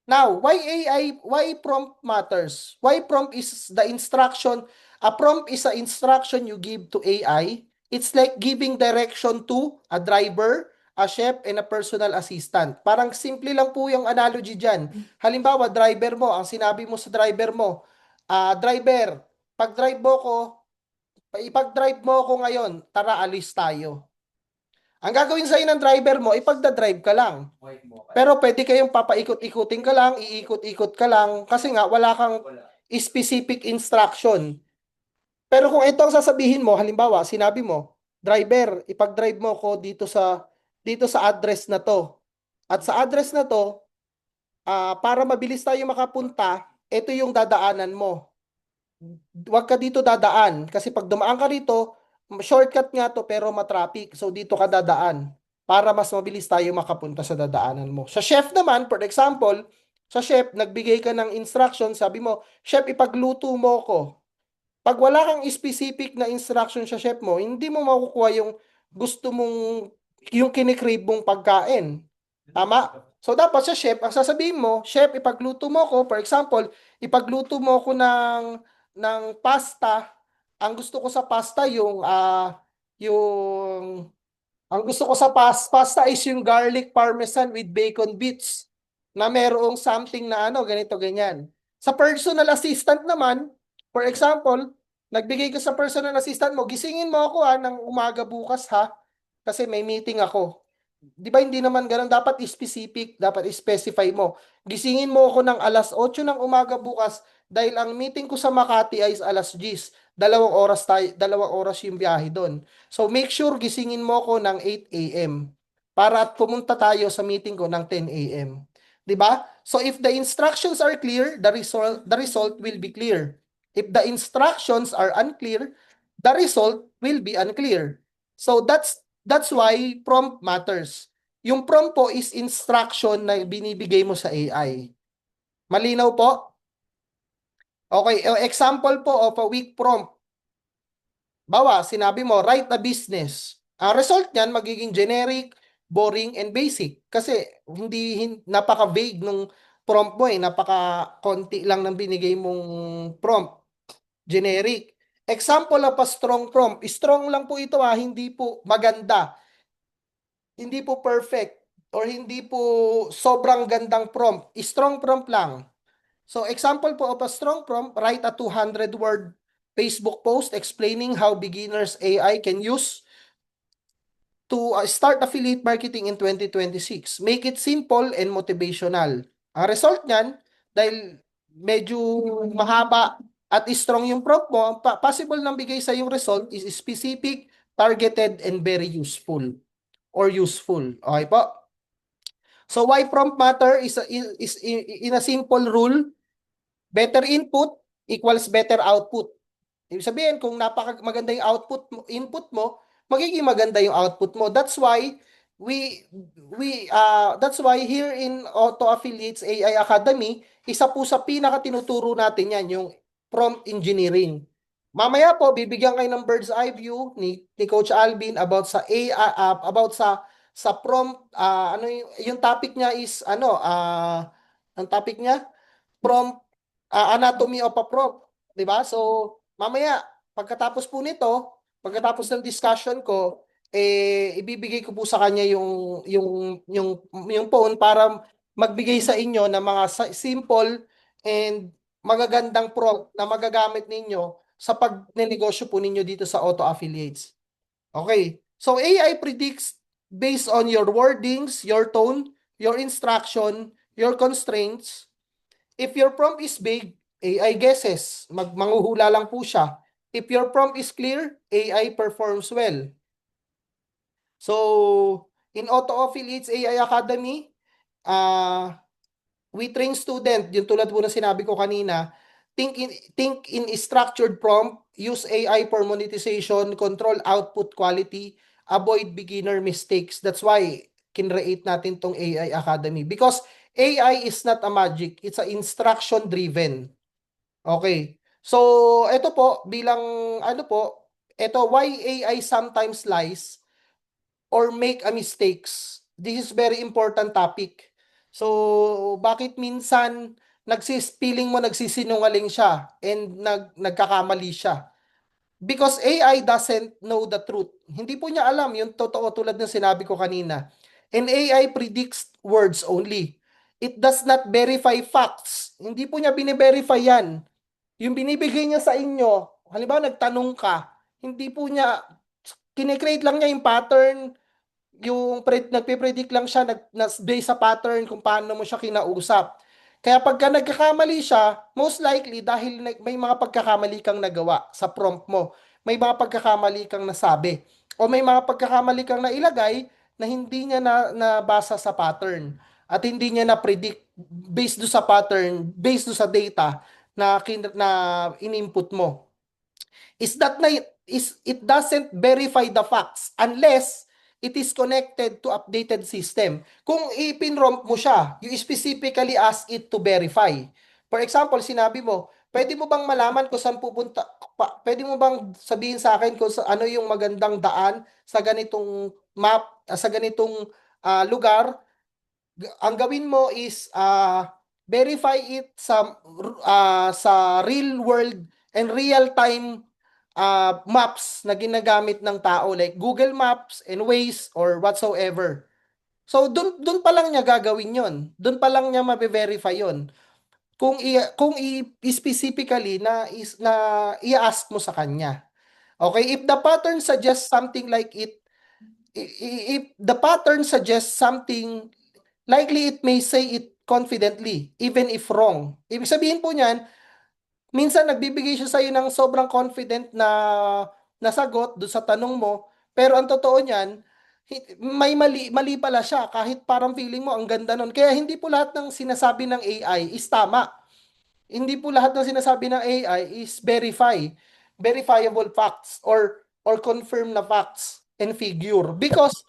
Now, why prompt matters? Why prompt is the instruction? A prompt is an instruction you give to AI. It's like giving direction to a driver, a chef, and a personal assistant. Parang simple lang po yung analogy dyan. Halimbawa, driver mo, ang sinabi mo sa driver mo, driver, pag-drive mo ko, ipag-drive mo ako ngayon, tara alis tayo. Ang gagawin sa'yo ng driver mo, ipagda-drive ka lang. Pero pwede kayong papaikot-ikutin ka lang, iikot-ikot ka lang, kasi nga wala kang specific instruction. Pero kung ito ang sasabihin mo, halimbawa, sinabi mo, driver, ipag-drive mo ko dito sa address na to. At sa address na to, para mabilis tayo makapunta, ito yung dadaanan mo. Huwag ka dito dadaan kasi pag dumaan ka dito, shortcut nga to pero matraffic. So dito ka dadaan para mas mabilis tayo makapunta sa dadaanan mo. Sa chef naman, for example, sa chef, nagbigay ka ng instruction, sabi mo, chef, ipagluto mo ko. Pag wala kang specific na instruction sa chef mo, hindi mo makukuha yung gusto mong, yung kinikrave mong pagkain. Tama? So dapat sa chef, ang sasabihin mo, chef, ipagluto mo ko, for example, ipagluto mo ko ng pasta. Ang gusto ko sa pasta ang gusto ko sa pasta is yung garlic parmesan with bacon bits na merong something na ganito ganyan. Sa personal assistant naman, for example, nagbigay ka sa personal assistant mo, gisingin mo ako ng umaga bukas kasi may meeting ako. Di ba hindi naman ganun, dapat specific, dapat specify mo. Gisingin mo ako ng alas 8 ng umaga bukas dahil ang meeting ko sa Makati ay alas 10. 2 oras yung biyahe doon. So make sure gisingin mo ako ng 8 a.m. para pumunta tayo sa meeting ko ng 10 a.m. 'Di ba? So if the instructions are clear, the result will be clear. If the instructions are unclear, the result will be unclear. So that's why prompt matters. Yung prompt po is instruction na binibigay mo sa AI. Malinaw po? Okay, example po of a weak prompt. Bawa, sinabi mo, write a business. Ang result niyan magiging generic, boring, and basic. Kasi napaka-vague nung prompt mo napaka-konti lang ng binigay mong prompt. Generic. Example of a strong prompt. Strong lang po ito hindi po maganda. Hindi po perfect or hindi po sobrang gandang prompt. Strong prompt lang. So example po of a strong prompt, write a 200-word Facebook post explaining how beginners AI can use to start affiliate marketing in 2026. Make it simple and motivational. Ang result niyan, dahil medyo mahaba at strong yung prompt mo, ang possible nang bigay sa yung result is specific, targeted, and very useful or useful. Okay po? So why prompt matter is in a simple rule, better input equals better output. Ibig sabihin, kung maganda yung input mo, magiging maganda yung output mo. We that's why here in Auto Affiliates AI Academy, isa po sa pinaka tinuturo natin yan, yung prompt engineering. Mamaya po, bibigyan kayo ng bird's eye view ni Coach Alvin about sa AI, about sa prompt, ano yung topic niya is, ang topic niya, prompt, anatomy of a prompt. 'Di ba? So, mamaya, pagkatapos po nito, pagkatapos ng discussion ko, ibibigay ko po sa kanya yung phone para magbigay sa inyo ng mga simple and magagandang prompt na magagamit ninyo sa pagnenegosyo po ninyo dito sa Auto Affiliates. Okay. So, AI predicts based on your wordings, your tone, your instruction, your constraints. If your prompt is vague, AI guesses. Manghuhula lang po siya. If your prompt is clear, AI performs well. So, in Auto Affiliates AI Academy, we train student, yung tulad po na sinabi ko kanina, think in structured prompt, use AI for monetization, control output quality, avoid beginner mistakes. That's why kinreate natin tong AI Academy. Because AI is not a magic, it's a instruction driven. Okay. So, ito po, bilang ito, why AI sometimes lies or make a mistakes. This is very important topic. So, bakit minsan feeling mo nagsisinungaling siya and nagkakamali siya? Because AI doesn't know the truth. Hindi po niya alam yung totoo tulad ng sinabi ko kanina. And AI predicts words only. It does not verify facts. Hindi po niya bine-verify yan. Yung binibigay niya sa inyo, halimbawa nagtanong ka, hindi po niya, kine-create lang niya yung pattern, nagpe-predict lang siya based sa pattern kung paano mo siya kinausap. Kaya pagka nagkakamali siya, most likely dahil may mga pagkakamali kang nagawa sa prompt mo, may mga pagkakamali kang nasabi, o may mga pagkakamali kang nailagay na hindi niya nabasa sa pattern at hindi niya na-predict based do sa pattern, based do sa data na in-input mo. It doesn't verify the facts unless it is connected to updated system. Kung ipinrompt mo siya, you specifically ask it to verify. For example, sinabi mo, pwede mo bang malaman kung saan pupunta, pwede mo bang sabihin sa akin kung ano yung magandang daan sa ganitong map, sa ganitong lugar? Ang gawin mo is verify it sa real world and real time maps na ginagamit ng tao like Google Maps and Waze or whatsoever. So dun pa lang niya gagawin 'yon. Dun pa lang niya mabe-verify 'yon. Kung specifically na i-ask mo sa kanya. Okay, if the pattern suggests something like if the pattern suggests something, likely it may say it confidently even if wrong. Ibig sabihin po niyan, minsan nagbibigay siya sa iyo ng sobrang confident na sagot do sa tanong mo, pero ang totoo niyan, may mali pala siya kahit parang feeling mo ang ganda nun. Kaya hindi po lahat ng sinasabi ng AI is tama. Hindi po lahat ng sinasabi ng AI is verifiable facts or confirm na facts and figure. Because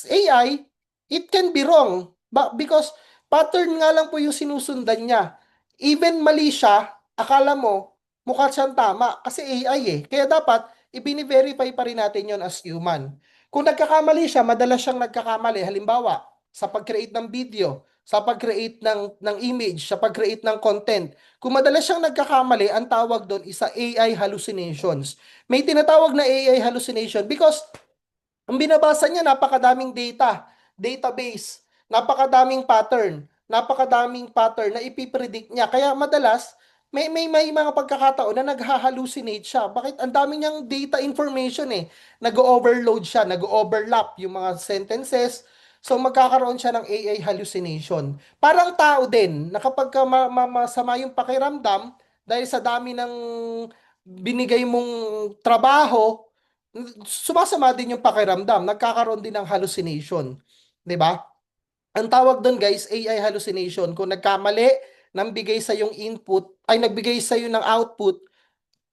AI, it can be wrong. Because pattern nga lang po yung sinusundan niya. Even mali siya, akala mo, mukha siyang tama kasi AI eh. Kaya dapat, ibini-verify pa rin natin yon as human. Kung nagkakamali siya, madalas siyang nagkakamali. Halimbawa, sa pag-create ng video, sa pag-create ng image, sa pag-create ng content. Kung madalas siyang nagkakamali, ang tawag doon is AI hallucinations. May tinatawag na AI hallucination because ang binabasa niya, napakadaming database, napakadaming pattern na ipipredict niya. Kaya madalas, may mga pagkakataon na nagha-hallucinate siya. Bakit? Ang dami niyang data information eh. Nag-overload siya, nag-overlap yung mga sentences. So magkakaroon siya ng AI hallucination. Parang tao din, na kapag masama yung pakiramdam, dahil sa dami ng binigay mong trabaho, sumasama din yung pakiramdam, nagkakaroon din ng hallucination, 'di ba? Ang tawag doon guys, AI hallucination. Kung nagkamali nang bigay sa yung input, ay nagbigay sa ng output,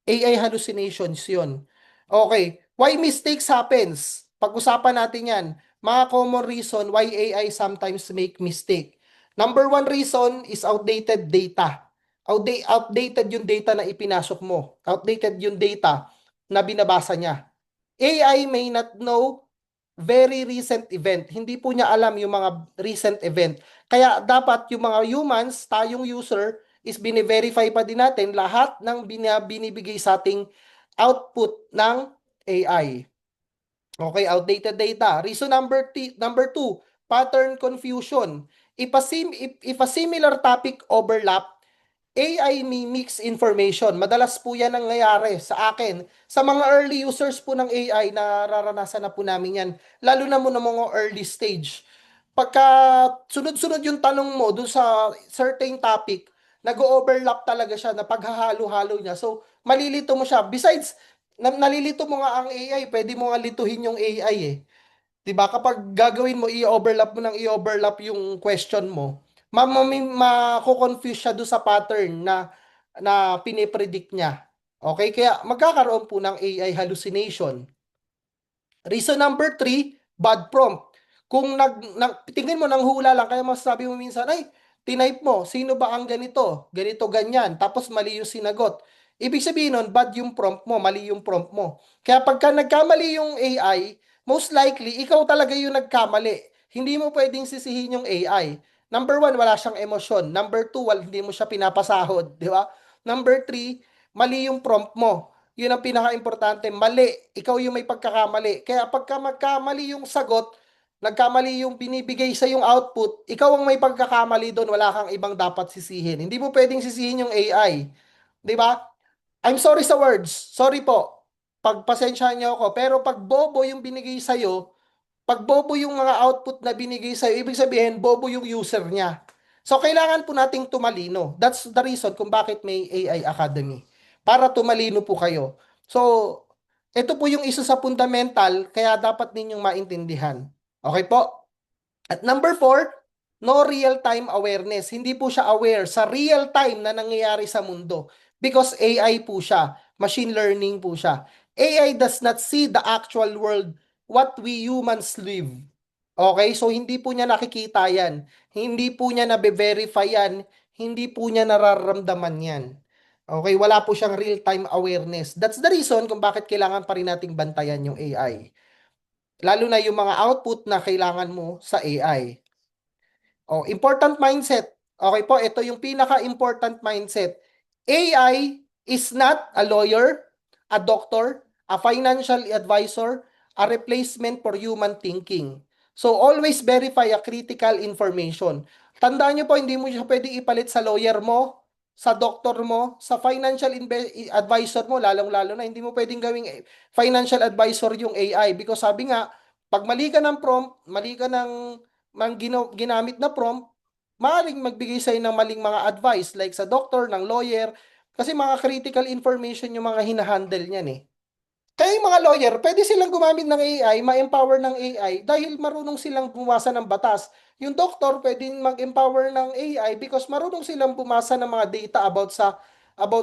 AI hallucinations yun. Okay. Why mistakes happens? Pag-usapan natin yan. Mga common reason why AI sometimes make mistake. Number one reason is outdated data. Outdated yung data na ipinasok mo. Outdated yung data na binabasa niya. AI may not know very recent event. Hindi po niya alam yung mga recent event. Kaya dapat yung mga humans, tayong user, is bine-verify pa din natin lahat ng binibigay sa ating output ng AI. Okay, outdated data. Reason number two, pattern confusion. If a similar topic overlap, AI may mix information. Madalas po yan ang nangyayari sa akin. Sa mga early users po ng AI, nararanasan na po namin yan. Lalo na mo ng mga early stage. Pagka sunod-sunod yung tanong mo dun sa certain topic, nag-overlap talaga siya na paghahalo-halo niya. So, malilito mo siya. Besides, nalilito mo nga ang AI, pwede mo nga lituhin yung AI eh. 'Di ba? Kapag gagawin mo i-overlap mo ng i-overlap yung question mo, mako-confuse siya do sa pattern na pinipredict niya. Okay? Kaya magkakaroon po ng AI hallucination. Reason number three, bad prompt. Kung tingin mo nang hula lang, kaya masasabi mo minsan, ay, tinype mo, sino ba ang ganito? Ganito, ganyan. Tapos mali yung sinagot. Ibig sabihin nun, bad yung prompt mo, mali yung prompt mo. Kaya pagka nagkamali yung AI, most likely, ikaw talaga yung nagkamali. Hindi mo pwedeng sisihin yung AI. Number one, wala siyang emosyon. Number two, hindi mo siya pinapasahod. Di ba? Number three, mali yung prompt mo. Yun ang pinaka-importante. Mali. Ikaw yung may pagkakamali. Kaya pagka magkamali yung sagot, nagkamali yung binibigay sa yung output, ikaw ang may pagkakamali doon, wala kang ibang dapat sisihin. Hindi mo pwedeng sisihin yung AI. 'Di ba? I'm sorry sa words. Sorry po. Pagpasensyahan niyo ako. Pero pag bobo yung binigay sa'yo, pag bobo yung mga output na binigay sa'yo, ibig sabihin, bobo yung user niya. So, kailangan po nating tumalino. That's the reason kung bakit may AI Academy. Para tumalino po kayo. So, ito po yung isa sa fundamental, kaya dapat ninyong maintindihan. Okay po? At number four, no real-time awareness. Hindi po siya aware sa real-time na nangyayari sa mundo. Because AI po siya. Machine learning po siya. AI does not see the actual world what we humans live. Okay? So, hindi po niya nakikita yan. Hindi po niya nabe-verify yan. Hindi po niya nararamdaman yan. Okay? Wala po siyang real-time awareness. That's the reason kung bakit kailangan pa rin nating bantayan yung AI. Lalo na yung mga output na kailangan mo sa AI. Oh, important mindset. Okay po, ito yung pinaka-important mindset. AI is not a lawyer, a doctor, a financial advisor, a replacement for human thinking. So always verify a critical information. Tandaan niyo po, hindi mo siya pwede ipalit sa lawyer mo, sa doktor mo, sa financial advisor mo, lalong-lalo na hindi mo pwedeng gawing financial advisor yung AI because sabi nga, pag mali ka ng prompt, mali ka ng ginamit na prompt, maaaring magbigay sa'yo ng maling mga advice like sa doctor, ng lawyer, kasi mga critical information yung mga hinahandle niyan eh. Kaya yung mga lawyer, pwede silang gumamit ng AI, ma-empower ng AI dahil marunong silang bumasa ng batas. Yung doktor, pwedeng mag-empower ng AI because marunong silang bumasa ng mga data about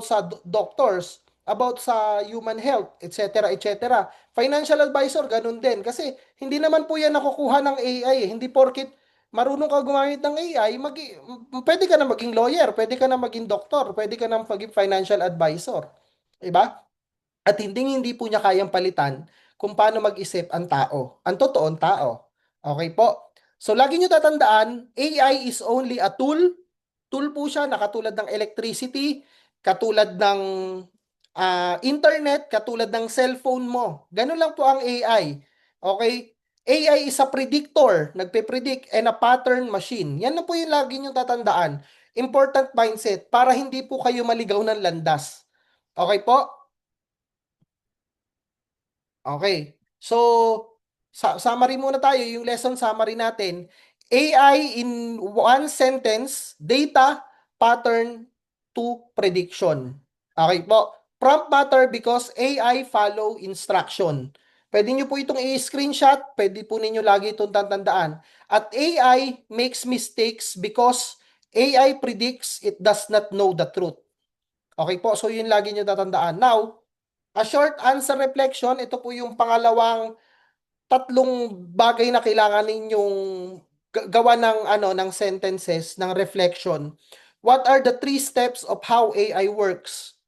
sa doctors, about sa human health, etc. etc. Financial advisor, ganun din. Kasi hindi naman po yan nakukuha ng AI. Hindi porkit marunong ka gumamit ng AI, pwede ka na maging lawyer, pwede ka na maging doktor, pwede ka na maging financial advisor. Diba? At hindi po niya kayang palitan kung paano mag-isip ang tao, ang totoong tao. Okay po? So, lagi niyo tatandaan, AI is only a tool. Tool po siya na katulad ng electricity, katulad ng internet, katulad ng cellphone mo. Ganun lang po ang AI. Okay? AI is a predictor, nagpe-predict, and a pattern machine. Yan na po yung lagi niyo tatandaan. Important mindset para hindi po kayo maligaw ng landas. Okay po? Okay. So, summary muna tayo. Yung lesson summary natin. AI in one sentence, data, pattern to prediction. Okay po. Prompt matter because AI follow instruction. Pwede nyo po itong i-screenshot, pwede po ninyo lagi itong tatandaan. At AI makes mistakes because AI predicts it does not know the truth. Okay po, so yun lagi nyo tatandaan. Now, a short answer reflection, ito po yung pangalawang tatlong bagay na kailangan ninyong gawa ng ng sentences, ng reflection. What are the 3 steps of how AI works?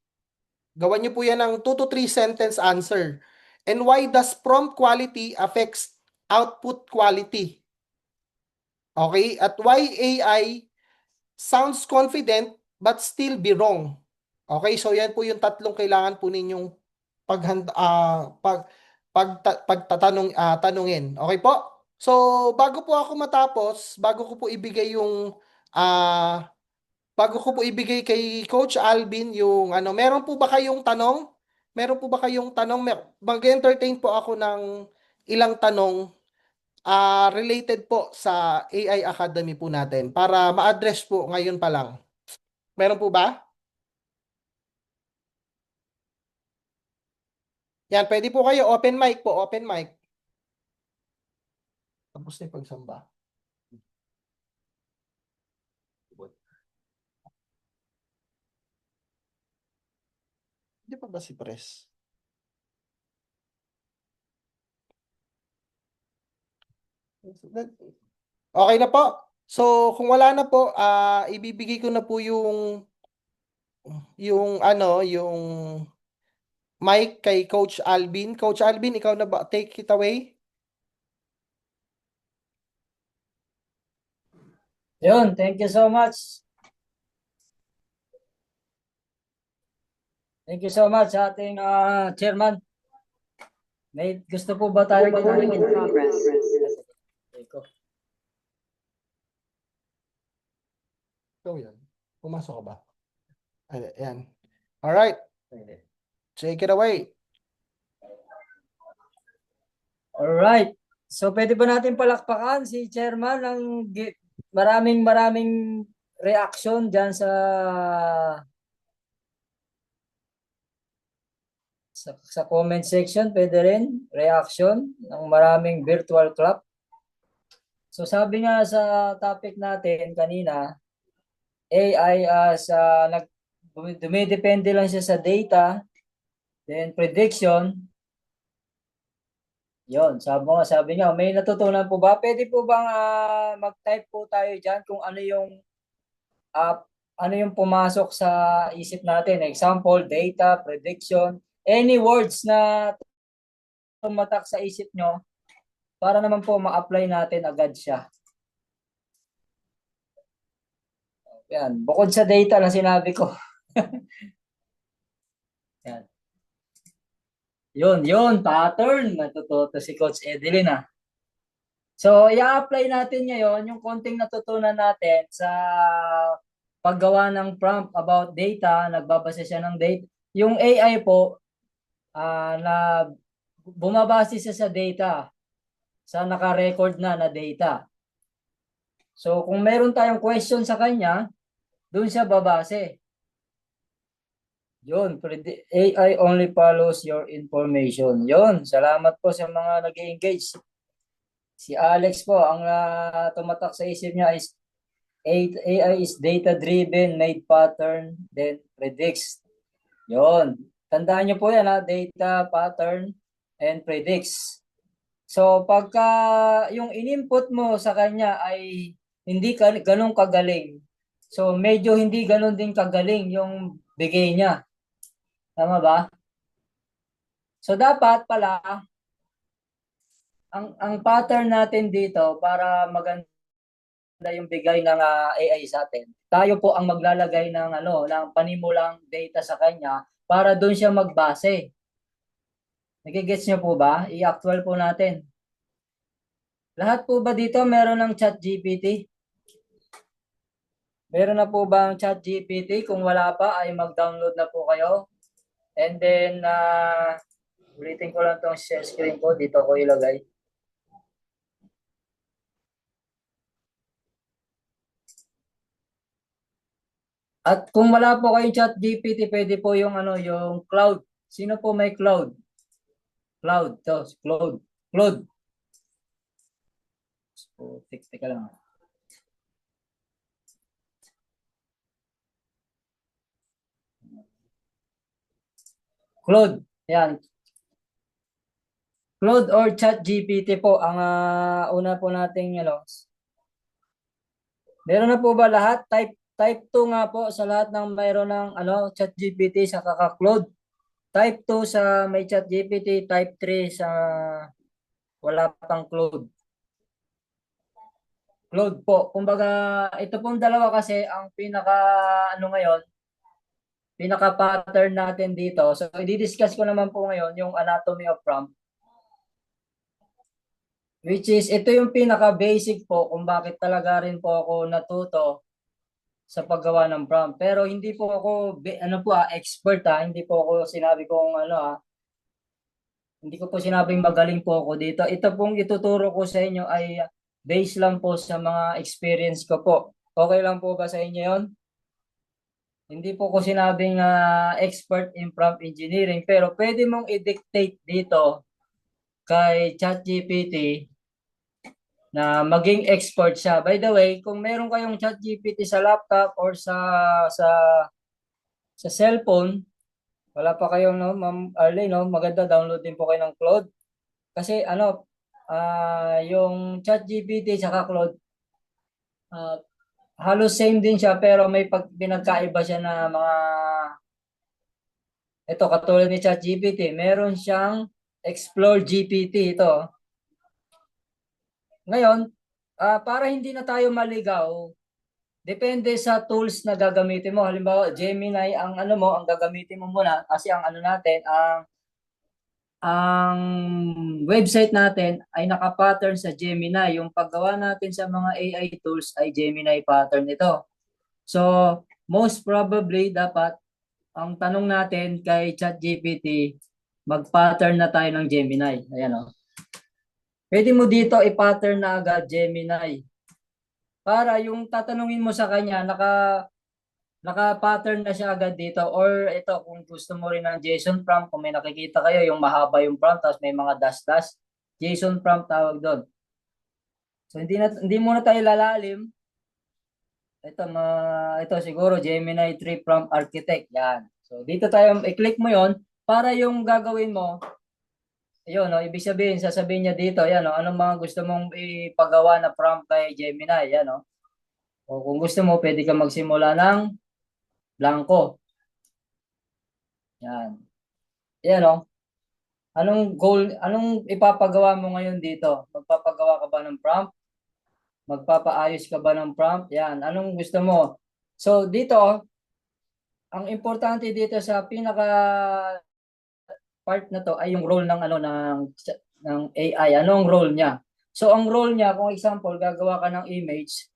Gawan niyo po yan ng 2 to 3 sentence answer. And why does prompt quality affects output quality? Okay? At why AI sounds confident but still be wrong? Okay? So yan po yung tatlong kailangan po ninyong tanungin. Okay po? So bago po ako matapos, bago ko po ibigay kay Coach Alvin yung meron po ba kayong tanong? Meron po ba kayong tanong? Mag-entertain po ako ng ilang tanong related po sa AI Academy po natin para ma-address po ngayon pa lang. Meron po ba? Yan, pwede po kayo. Open mic po, open mic. Tapos na yung pagsamba. Hindi pa ba si Pres? Okay na po. So, kung wala na po, ibibigay ko na po yung mic kay Coach Alvin. Coach Alvin, ikaw na ba? Take it away. Yun, thank you so much. Thank you so much sa ating chairman. May gusto po ba tayo Recording in progress. Ikaw yan. Pumasok ka ba? Ayan. Alright. Take it away. Alright. So pwede ba natin palakpakan si chairman ng maraming reaction dyan sa comment section, pwede rin reaction ng maraming virtual club. So sabi nga sa topic natin kanina, AI dumidepende lang siya sa data, then prediction. Yon, sabi niya, may natutunan po ba? Pwede po bang mag-type po tayo diyan kung ano yung pumasok sa isip natin? Example, data, prediction, any words na tumatak sa isip nyo para naman po ma-apply natin agad siya. Yan, bukod sa data na sinabi ko. Yan. Yun, pattern. Natututo si Coach Edeline So, i-apply natin ngayon yung konting natutunan natin sa paggawa ng prompt about data, nagbabase siya ng data. Yung AI po, na bumabase siya sa data, sa naka-record na data. So, kung meron tayong question sa kanya, doon siya babase. Yun, AI only follows your information. Yun, salamat po sa mga nag-engage. Si Alex po, ang tumatak sa isip niya is AI is data-driven, made pattern, then predicts. Yun. Tandaan niyo po yan data, pattern, and predicts. So, pagka yung in-input mo sa kanya ay hindi ganun kagaling. So, medyo hindi ganun din kagaling yung bigay niya. Tama ba? So, dapat pala, ang pattern natin dito para maganda yung bigay ng AI sa atin. Tayo po ang maglalagay ng panimulang data sa kanya para doon siya magbase. Nagigets niyo po ba? I-actual po natin. Lahat po ba dito meron ng ChatGPT? Meron na po ba ang ChatGPT? Kung wala pa ay mag-download na po kayo. And then ulitin ko lang tong share screen ko, dito ko ilagay. At kung wala po kayong chat GPT, pwede po yung ano, yung cloud. Sino po may cloud? Cloud, to, cloud. Cloud. So, teka lang. Cloud. Yan. Cloud or chat GPT po ang una po nating ano. Meron na po ba lahat? Type 2 nga po sa lahat ng mayroon ng ano, chat GPT sa kaka-Cloud. Type 2 sa may chat GPT, type 3 sa wala pang Cloud. Cloud po. Kumbaga, ito pong dalawa kasi ang pinaka ano ngayon, pinaka pattern natin dito. So, i-discuss ko naman po ngayon yung anatomy of prompt. Which is, ito yung pinaka-basic po kung bakit talaga rin po ako natuto sa paggawa ng prompt. Pero hindi po ako, expert hindi po ako sinabi kong hindi ko po sinabing magaling po ako dito. Ito pong ituturo ko sa inyo ay based lang po sa mga experience ko po. Okay lang po ba sa inyo yon? Hindi po ko sinabing expert in prompt engineering, pero pwede mong i-dictate dito kay ChatGPT na maging expert siya. By the way, kung meron kayong ChatGPT sa laptop or sa cellphone, wala pa kayong Ma'am Arlene, maganda download din po kayo ng Claude. Kasi yung ChatGPT sa Claude, halos same din siya pero may pinagkaiba siya na mga ito katulad ni ChatGPT, meron siyang Explore GPT ito. Ngayon, para hindi na tayo maligaw, depende sa tools na gagamitin mo. Halimbawa, Gemini ang ang gagamitin mo muna kasi ang natin, ang website natin ay naka-pattern sa Gemini. Yung paggawa natin sa mga AI tools ay Gemini pattern ito. So, most probably dapat ang tanong natin kay ChatGPT, mag-pattern na tayo ng Gemini. Ayan Pwede mo dito i-pattern na agad Gemini. Para yung tatanungin mo sa kanya, naka-pattern na siya agad dito. Or ito, kung gusto mo rin ng JSON prompt, kung may nakikita kayo, yung mahaba yung prompt, tapos may mga dash-dash, JSON prompt tawag doon. So, hindi muna tayo lalalim. Ito siguro, Gemini 3 Prompt Architect. Yan. So, dito tayo, i-click mo yon para yung gagawin mo, yun, ibig sabihin, sasabihin niya dito, yan, anong mga gusto mong ipagawa na prompt kay Gemini, yan, O kung gusto mo, pwede ka magsimula ng blanco. Yan. Yan, anong ipapagawa mo ngayon dito? Magpapagawa ka ba ng prompt? Magpapaayos ka ba ng prompt? Yan, anong gusto mo? So, dito, ang importante dito sa pinaka part na to ay yung role ng ng AI. Anong role niya? So ang role niya, kung example, gagawa ka ng image.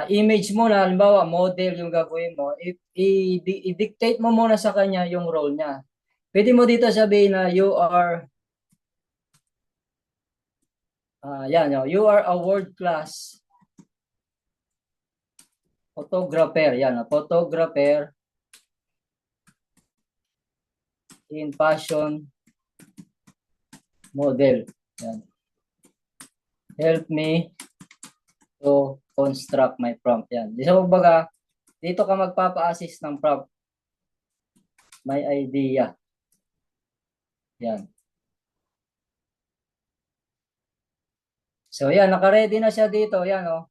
Image mo na, halimbawa, model yung gagawin mo. I-dictate mo muna sa kanya yung role niya. Pwede mo dito sabihin na you are you are a world class photographer. Yan, photographer in fashion model. Yan. Help me to construct my prompt. Yan. So, baga, dito ka magpapa-assist ng prompt. My idea. Yan. So, yan. Naka-ready na siya dito. Yan,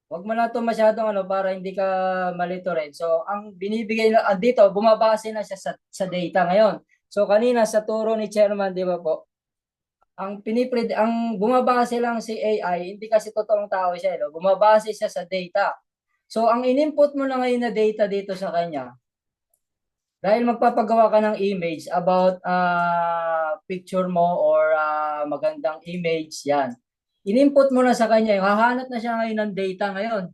Huwag mo na ito masyadong para hindi ka malito rin. So, ang binibigay na dito, bumabase na siya sa data ngayon. So, kanina sa turo ni Chairman, di ba po? Ang bumabase lang si AI, hindi kasi totoong tao siya, bumabase siya sa data. So, ang in-input mo na ngayon na data dito sa kanya, dahil magpapagawa ka ng image about picture mo or magandang image, yan. In-input mo na sa kanya, hahanap na siya ngayon ng data ngayon.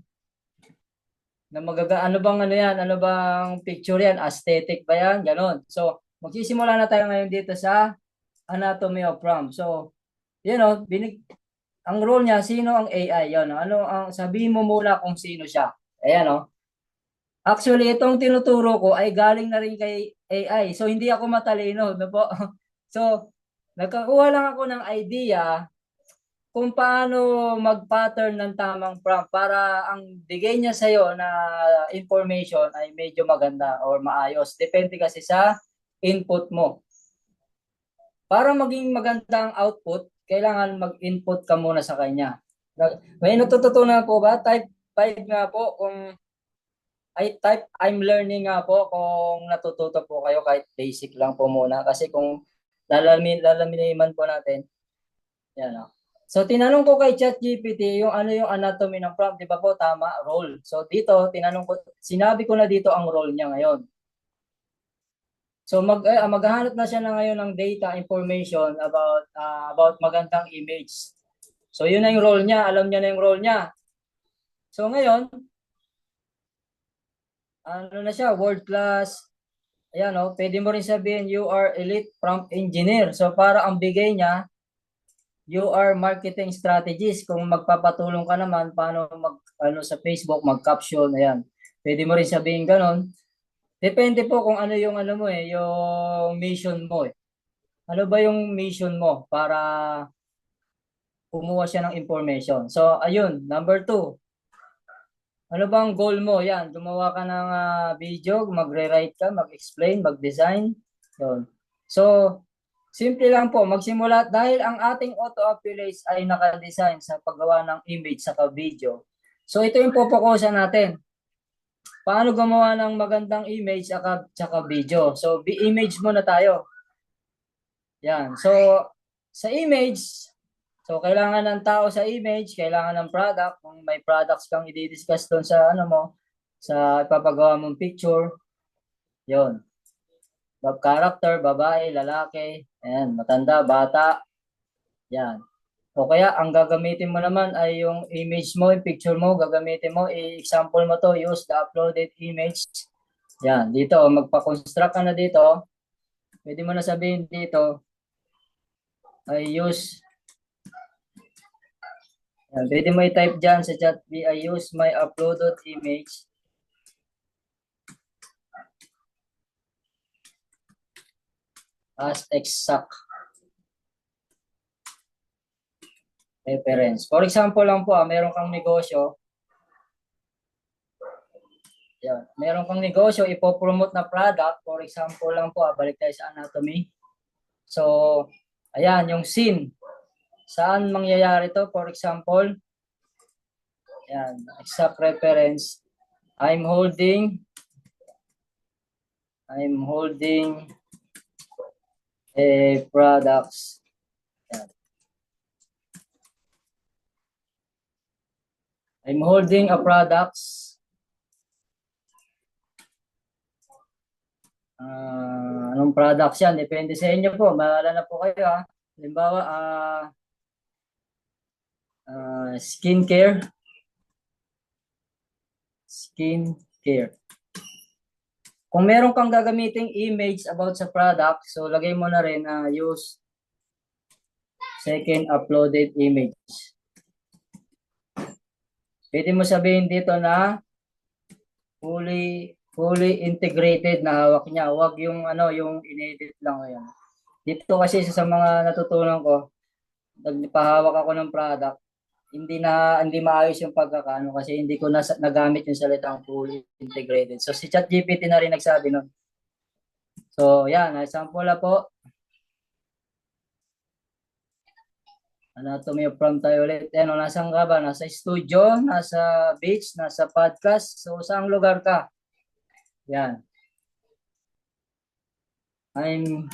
Na ano bang picture yan? Aesthetic ba yan? Ganon. So, magsisimula na tayo ngayon dito sa anatomy of prompt. So, ang role niya, sino ang AI? Sabihin mo muna kung sino siya. Ayan, oh. Actually, itong tinuturo ko ay galing na rin kay AI. So, hindi ako matalino, no po? So, nagkakuha lang ako ng idea kung paano mag-pattern ng tamang prompt para ang bigay niya sa'yo na information ay medyo maganda or maayos. Depende kasi sa input mo. Para maging maganda ang output, kailangan mag-input ka muna sa kanya. May natututunan po ba? Type 5 nga po kung type I'm learning nga po kung natututo po kayo kahit basic lang po muna kasi kung lalamiman po natin. Yan o. So tinanong ko kay ChatGPT yung ano yung anatomy ng prompt, di ba po tama, role. So dito sinabi ko na dito ang role niya ngayon. So maghahanap na siya na ngayon ng data information about magandang image. So yun na yung role niya, alam niya na yung role niya. So ngayon, ano na siya, world class. Ayan, oh, pwede mo rin sabihin, you are elite prompt engineer. So, para ang bigay niya, you are marketing strategist. Kung magpapatulong ka naman, paano sa Facebook, mag-caption, ayan. Pwede mo rin sabihin ganon. Depende po kung ano yung mo yung mission mo eh. Ano ba yung mission mo para kumuha siya ng information? So, ayun, number 2. Ano bang goal mo? Yan, gumawa ka ng video, magre-write ka, mag-explain, mag-design. Yun. So, simple lang po, magsimula dahil ang ating auto-affiliates ay naka-design sa paggawa ng image sa video. So, ito yung pupukusan natin. Paano gumawa ng magandang image at video? So, image muna tayo. Yan. So, sa image, so, kailangan ng tao sa image, kailangan ng product. Kung may products kang i-discuss doon sa sa ipapagawa mong picture, yon. Character, babae, lalaki, ayan, matanda, bata, yan. O kaya, ang gagamitin mo naman ay yung image mo, yung picture mo, gagamitin mo, i-example mo to, use the uploaded image. Yan, dito, magpa-construct ka na dito, pwede mo na sabihin dito, ay use. Pwede mo i-type dyan sa chat, I use my uploaded image as exact reference. For example lang po, meron kang negosyo. Yan. Meron kang negosyo, ipopromote na product. For example lang po, balik tayo sa anatomy. So, ayan, yung scene. Saan mangyayari to? For example, yan, exact reference. I'm holding a products. Yan. I'm holding a products. Anong products yan? Depende sa inyo po. Mahala na po kayo ha. Halimbawa, skincare. Kung meron kang gagamiting image about sa product, so lagay mo na rin use second uploaded image. Pwede mo sabihin dito na fully integrated na hawak niya. Huwag yung yung inedit lang yan. Dito kasi sa mga natutunan ko, nagpahawak ako ng product, hindi maayos yung pagkakaano kasi hindi ko nagamit yung salitang fully integrated. So si ChatGPT na rin nagsabi nun. So yan, example na po. Anatomy of prompt tayo ulit. Nasaan ka ba? Nasa studio, nasa beach, nasa podcast. So saang lugar ka? Yan. I'm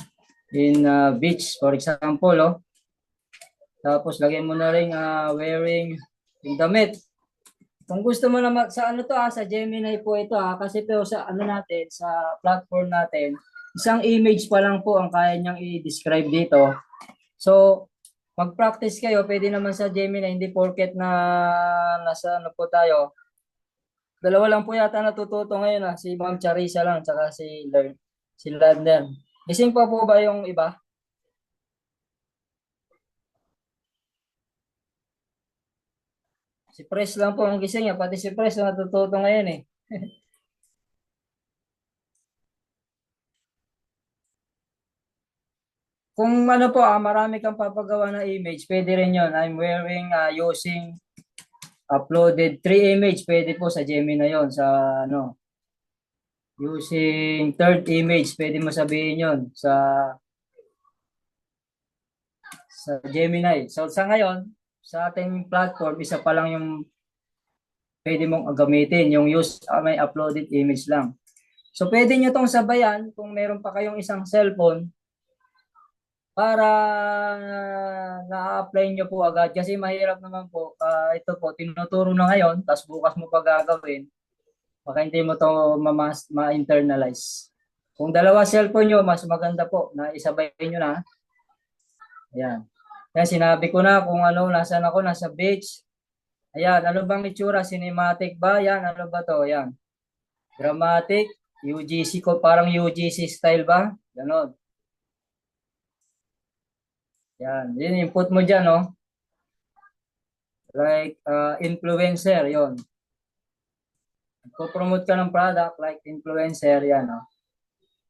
in beach, for example, oh. Tapos lagay mo na rin wearing yung damit. Kung gusto mo na sa sa Gemini po ito kasi po sa natin, sa platform natin, isang image pa lang po ang kaya niyang i-describe dito. So, mag-practice kayo, pwede naman sa Gemini, hindi porket na nasa po tayo. Dalawa lang po yata natututo ngayon si Ma'am Charissa lang, tsaka si Ladner. Gising pa po ba yung iba? Si Pres lang po ang gising niya, pati si Pres natututo ngayon eh. Kung ano po, marami kang papagawa na image, pwede rin yon. I'm wearing, using uploaded 3 image, pwede po sa Gemini yon. Sa ano, using third image, pwede mo sabihin yon sa Gemini. So sa ngayon, sa ating platform, isa pa lang yung pwede mong gamitin, yung may uploaded image lang. So pwede nyo tong sabayan kung meron pa kayong isang cellphone para na-apply nyo po agad. Kasi mahirap naman po, ito po, tinuturo na ngayon, tapos bukas mo pa gagawin, baka hindi mo to ma-internalize. Kung dalawa cellphone nyo, mas maganda po na isabay nyo na. Ayan. Yan, sinabi ko na kung ano, nasan ako, nasa beach. Ayan, ano bang itsura? Cinematic ba? Yan, ano ba to? Ayan. Dramatic, UGC ko, parang UGC style ba? Ganon. Yan, yun, input mo dyan, no? Like, influencer, yon. Promote ka ng product, like influencer, yan, no?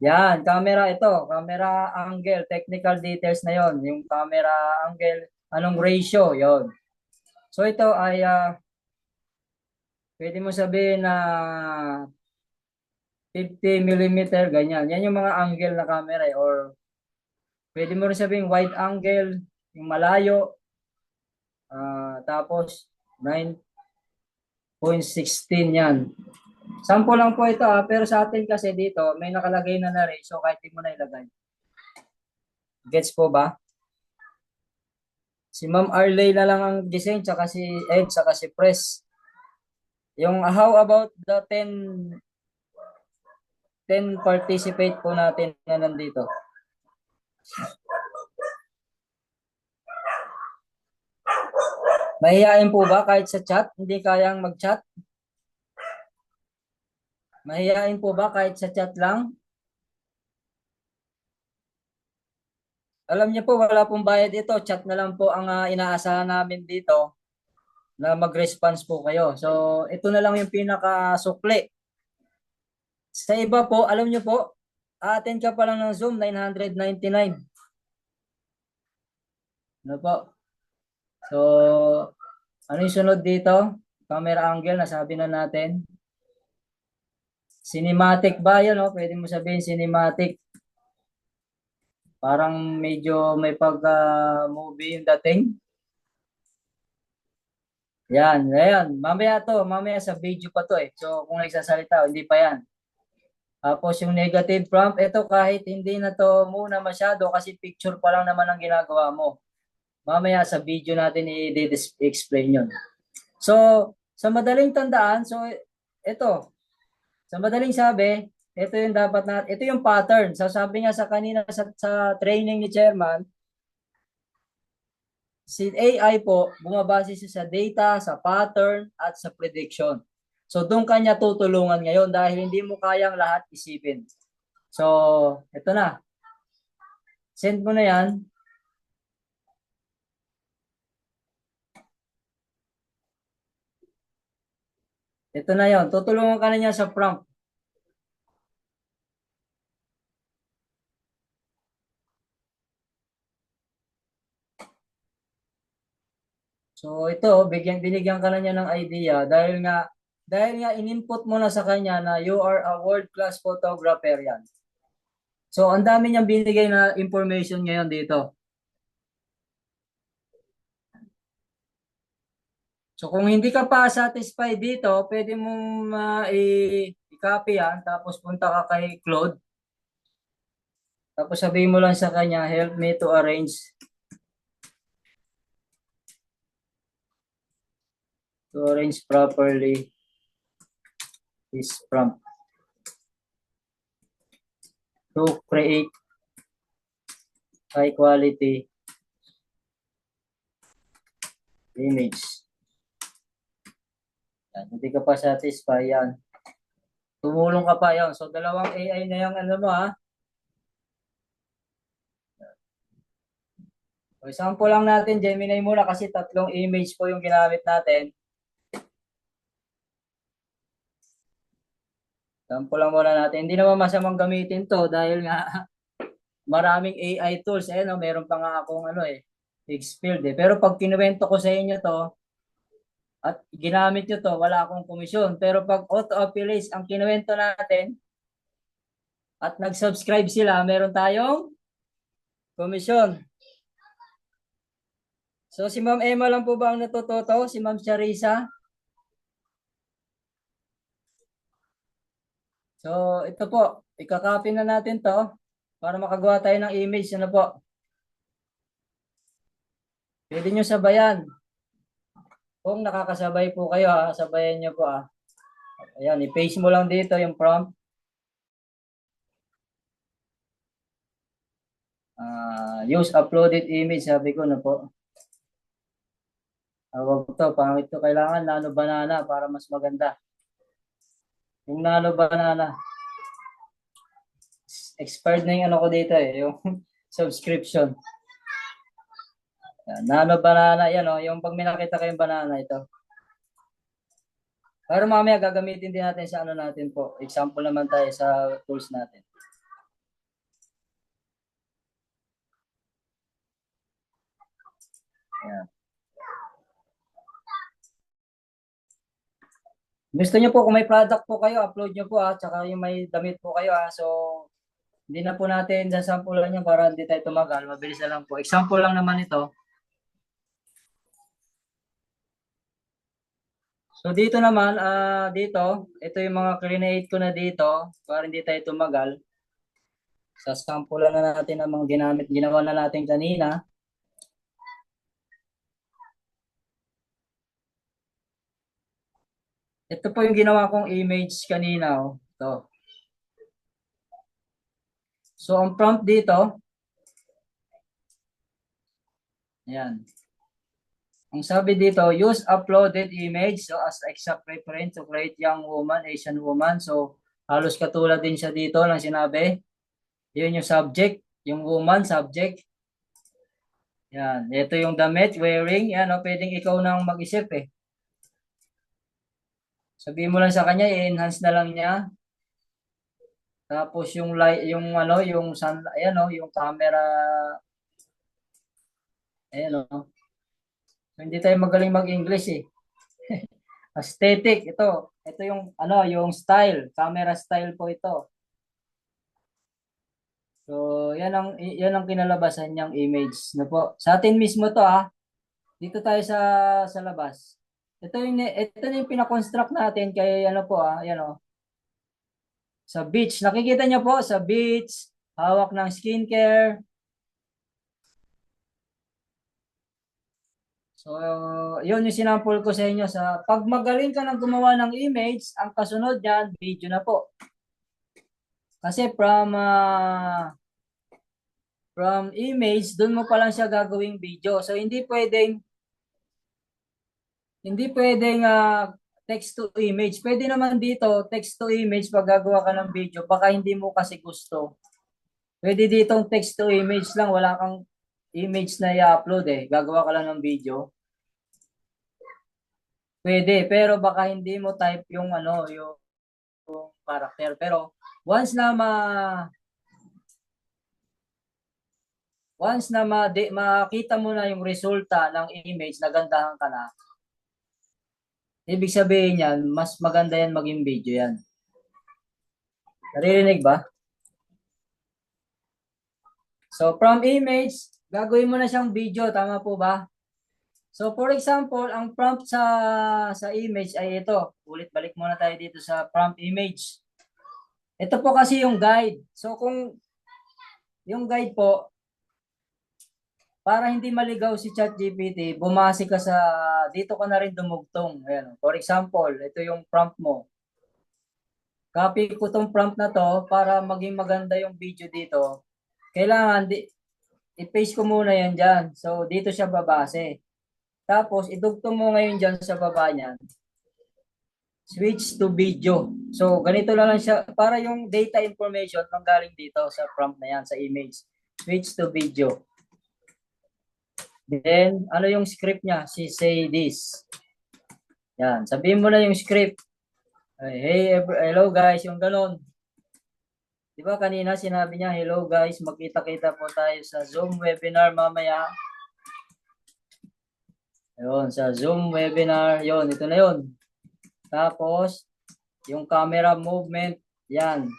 Yan, camera ito, camera angle, technical details na yon. Yung camera angle, anong ratio, yon. So ito ay, pwede mo sabihin na 50 mm, ganyan. Yan yung mga angle na camera eh, or pwede mo rin sabihin wide angle, yung malayo, tapos 9.16 yan. Sample lang po ito pero sa atin kasi dito may nakalagay na na ratio kahit di mo na ilagay. Gets po ba? Si Ma'am Arley na lang ang design, tsaka si Ed, tsaka si Press. Yung how about the 10 participate po natin na nandito? Mahihain po ba kahit sa chat? Hindi kayang mag-chat? Mahihain po ba kahit sa chat lang? Alam niyo po, wala pong bayad ito. Chat na lang po ang inaasahan namin dito na mag-response po kayo. So, ito na lang yung pinaka-sukli. Sa iba po, alam niyo po, attend ka pa lang ng Zoom, 999. Ano po? So, ano yung sunod dito? Camera angle, nasabi na natin. Cinematic ba yun? No? Pwede mo sabihin cinematic. Parang medyo may pag-movie yung dating. Yan, ayan. Mamaya sa video pa to eh. So, kung nagsasalita, hindi pa yan. Tapos yung negative prompt, ito kahit hindi na to muna masyado kasi picture pa lang naman ang ginagawa mo. Mamaya sa video natin i-explain yun. So, sa madaling tandaan, so ito, sa madaling sabi, ito yung dapat na, ito yung pattern. So sabi nga sa kanina sa training ni Chairman, si AI po, bumabase siya sa data, sa pattern, at sa prediction. So doon kanya tutulungan ngayon dahil hindi mo kayang lahat isipin. So, ito na. Send mo na yan. Ito na yon. Tutulungan ka na niya sa prompt. So ito, binigyan ka na niya ng idea dahil nga in-input mo na sa kanya na you are a world-class photographer yan. So ang dami niyang binigay na information ngayon dito. So kung hindi ka pa satisfied dito, pwede mong i-copy yan, tapos punta ka kay Claude. Tapos sabihin mo lang sa kanya, help me to arrange properly this prompt to create high quality image. Yan, hindi ka pa satisfied yan. Tumulong ka pa yan. So, dalawang AI na yung ano mo ha. So, example lang natin, Gemini muna kasi 3 image po yung ginamit natin. Sample lang muna natin. Hindi naman masamang gamitin to dahil nga maraming AI tools. Eh, no? Meron pa nga akong ano eh, expert eh. Pero pag kinuwento ko sa inyo to, at ginamit nyo to, wala akong komisyon. Pero pag auto-affiliates ang kinuwento natin, at nag-subscribe sila, meron tayong komisyon. So, si Ma'am Emma lang po ba ang natututo? Si Ma'am Charissa? So, ito po. Ikakopy na natin to para makagawa tayo ng image. Ano po? Pwede nyo sabayan. Kung nakakasabay po kayo, ha, sabayan nyo po. Ha. Ayan, i-paste mo lang dito yung prompt. Use uploaded image, sabi ko na po. Wag to, pangit to. Kailangan nano banana para mas maganda. Yung nano banana. Expired na yung ano ko dito eh, yung subscription. Yan, nano banana, yan o, yung pag may nakita kayong banana ito. Pero mamaya gagamitin din natin sa ano natin po. Example naman tayo sa tools natin. Yan. Gusto nyo po, kung may product po kayo, upload nyo po ha. Tsaka yung may damit po kayo ha. So, hindi na po natin sasampulan nyo para hindi tayo tumagal. Mabilis na lang po. Example lang naman ito. So, dito naman, ito yung mga create ko na dito para hindi tayo tumagal. Sasampulan na natin ang mga ginawa na natin kanina. Ito po yung ginawa kong image kanina. Oh. Ito. So, ang prompt dito, ayan. Ang sabi dito, use uploaded image so as exact reference to create young woman, Asian woman. So, halos katulad din siya dito ng sinabi. Yun yung subject, yung woman, subject. Yan. Ito yung damit, wearing. Yan, oh, pwedeng ikaw nang mag-isip eh. Sabihin mo lang sa kanya, i-enhance na lang niya. Tapos yung light, yung ano, yung sun, ayan oh, yung camera. Ayan oh. So, hindi tayo magaling mag-English eh. Aesthetic, ito. Ito yung ano, yung style, camera style po ito. So, yan ang kinalabasan niyang image, no po. Sa atin mismo to ah. Dito tayo sa labas. Ito yung pina-construct natin kaya ano po ah, yan oh. Sa beach, nakikita niyo po sa beach, hawak ng skincare. So, yun yung sinample ko sa inyo. Pag magaling ka ng gumawa ng image, ang kasunod niyan, video na po. Kasi from image, dun mo pa lang siya gagawing video. So, hindi pwedeng text to image. Pwede naman dito, text to image pag gagawa ka ng video. Baka hindi mo kasi gusto. Pwede ditong text to image lang. Wala kang image na i-upload eh. Gagawa ka lang ng video. Pwede, pero baka hindi mo type yung ano, yung character. Pero once na makita mo na yung resulta ng image, nagandahan ka na. Ibig sabihin yan, mas maganda yan maging video yan. Naririnig ba? So, from image, gagawin mo na siyang video. Tama po ba? So, for example, ang prompt sa image ay ito. Ulit-balik muna tayo dito sa prompt image. Ito po kasi yung guide. So, kung yung guide po, para hindi maligaw si ChatGPT, bumase ka dito ka na rin dumugtong. Ayan. For example, ito yung prompt mo. Copy ko tong prompt na to para maging maganda yung video dito. Kailangan, i-paste ko muna yan dyan. So, dito siya babase. Tapos, idugtong mo ngayon dyan sa baba niyan. Switch to video. So, ganito lang siya. Para yung data information manggaling dito sa prompt na yan, sa image. Switch to video. Then, ano yung script niya? Say this. Yan. Sabihin mo na yung script. Ay, hello guys, yung ganon. Di ba kanina sinabi niya, hello guys, magkita-kita po tayo sa Zoom webinar mamaya. Ayun, sa Zoom webinar, yun, ito na yun. Tapos, yung camera movement, yan.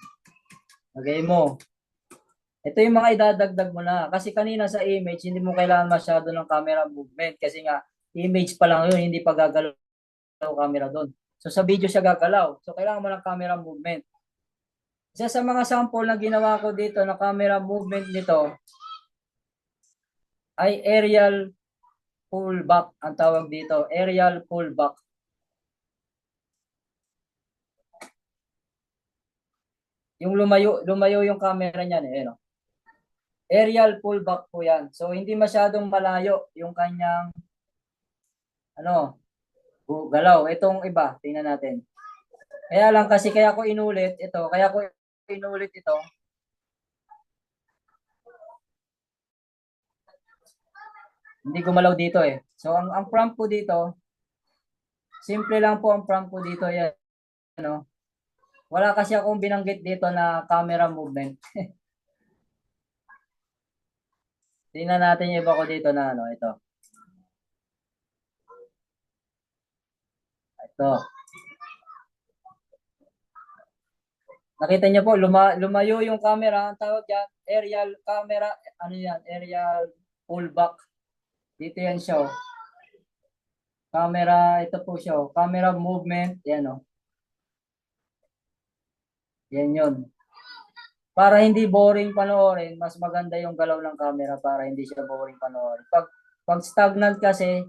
Lagay mo. Ito yung mga idadagdag mo na. Kasi kanina sa image, hindi mo kailangan masyado ng camera movement. Kasi nga, image pa lang yun, hindi pa gagalaw camera doon. So sa video siya gagalaw. So kailangan mo ng camera movement. Isa sa mga sample na ginawa ko dito na camera movement nito ay aerial pullback ang tawag dito. Aerial pullback. Yung lumayo yung camera niyan eh, no? Aerial pullback po yan. So hindi masyadong malayo yung kanyang ano, galaw. Itong iba, tingnan natin. Kaya lang kasi kaya ko inulit ito. Hindi gumalaw dito eh. So ang prompt ko dito, simple lang po ang prompt ko dito yan, ano. Wala kasi akong binanggit dito na camera movement. Tingnan natin yung iba ko dito na ano, ito. Ito. Nakita niyo po, lumayo yung camera, ang tawag yan, aerial camera, ano yan, aerial pullback. Dito yan siya, oh. Camera, ito po siya, oh. Camera movement, yan, oh. Yan yun. Para hindi boring panoorin, mas maganda yung galaw ng camera para hindi siya boring panoorin. Pag stagnant kasi,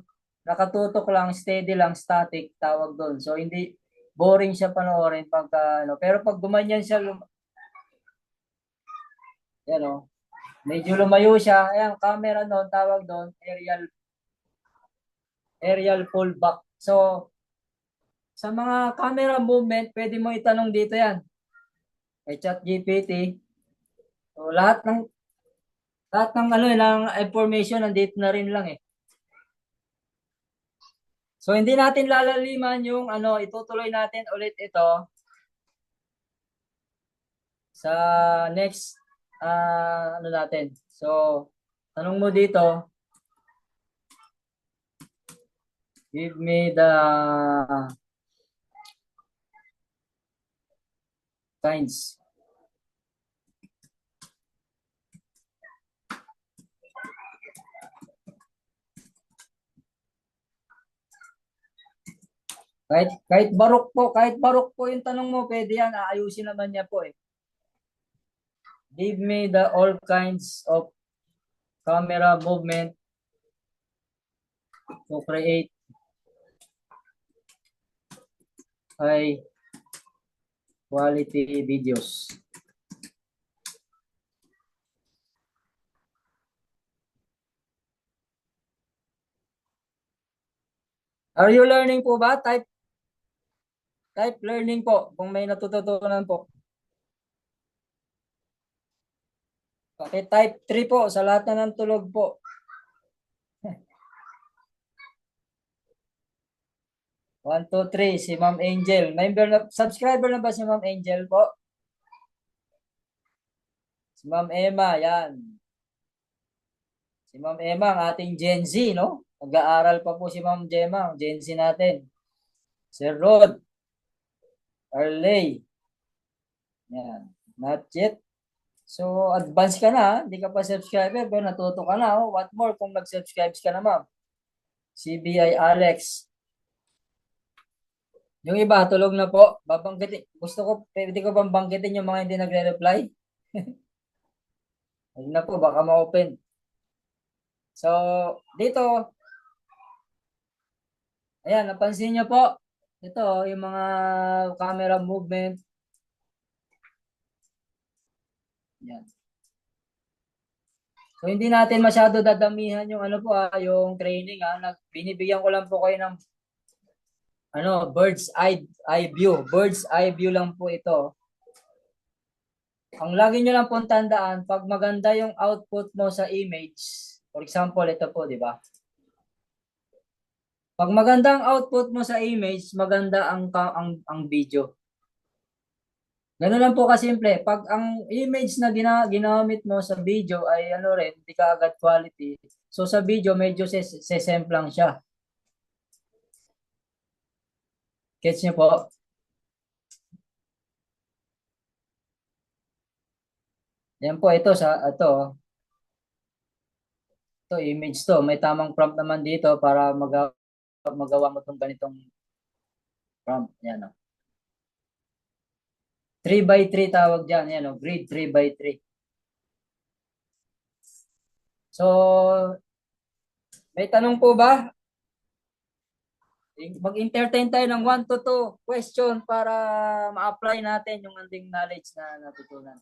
nakatutok lang, steady lang, static, tawag doon. So, hindi boring siya panoorin pagka, ano. Pero pag gumanyan siya, yan, oh. Medyo lumayo siya. Ayan, camera noon, tawag doon, aerial pullback. So, sa mga camera movement, pwede mo itanong dito yan. Kay ChatGPT. So, lahat ng ano ng information nandito na rin lang eh. So, hindi natin lalaliman yung ano, itutuloy natin ulit ito sa next ano natin. So, tanong mo dito, give me the kinds. Kahit barok po yung tanong mo, pwede yan, aayusin naman niya po eh. Give me the all kinds of camera movement to create high quality videos. Are you learning po ba? Type learning po kung may natututunan po. Paki-type 3 po sa lahat na ng tulog po. One, two, three, si Ma'am Angel. Subscriber na ba si Ma'am Angel po? Si Ma'am Emma, yan. Si Ma'am Emma, ang ating Gen Z, no? Nag-aaral pa po si Ma'am Gemma, ang Gen Z natin. Sir Rod. Arley. Yan. Not yet. So, advance ka na. Hindi ka pa subscriber, pero natuto ka na. Oh. What more kung nag-subscribe ka na, ma'am? CBI Alex. Yung iba, tulog na po. Babanggitin. Pwede ko bang banggitin yung mga hindi nagre-reply? Huwag na po, baka ma-open. So, dito, ayan, napansin niyo po. Ito, yung mga camera movement. Yan. So, hindi natin masyado dadamihan yung ano po yung training binibigyan ko lang po kayo ng bird's eye view. Bird's eye view lang po ito. Ang lagi nyo lang pong tandaan, pag maganda yung output mo sa image, for example, ito po, di ba? Pag maganda ang output mo sa image, maganda ang video. Ganun lang po kasimple. Pag ang image na ginamit mo sa video ay ano rin, hindi ka agad quality. So sa video, medyo sesemplang siya. Gets niyo po? Yan po, ito image to. May tamang prompt naman dito para magawa mo tong ganitong prompt. Yan o. 3x3 tawag dyan. Yan o, grid 3x3. So, may tanong po ba? Mag-entertain tayo ng 1 to 2 question para ma-apply natin yung ating knowledge na natutunan.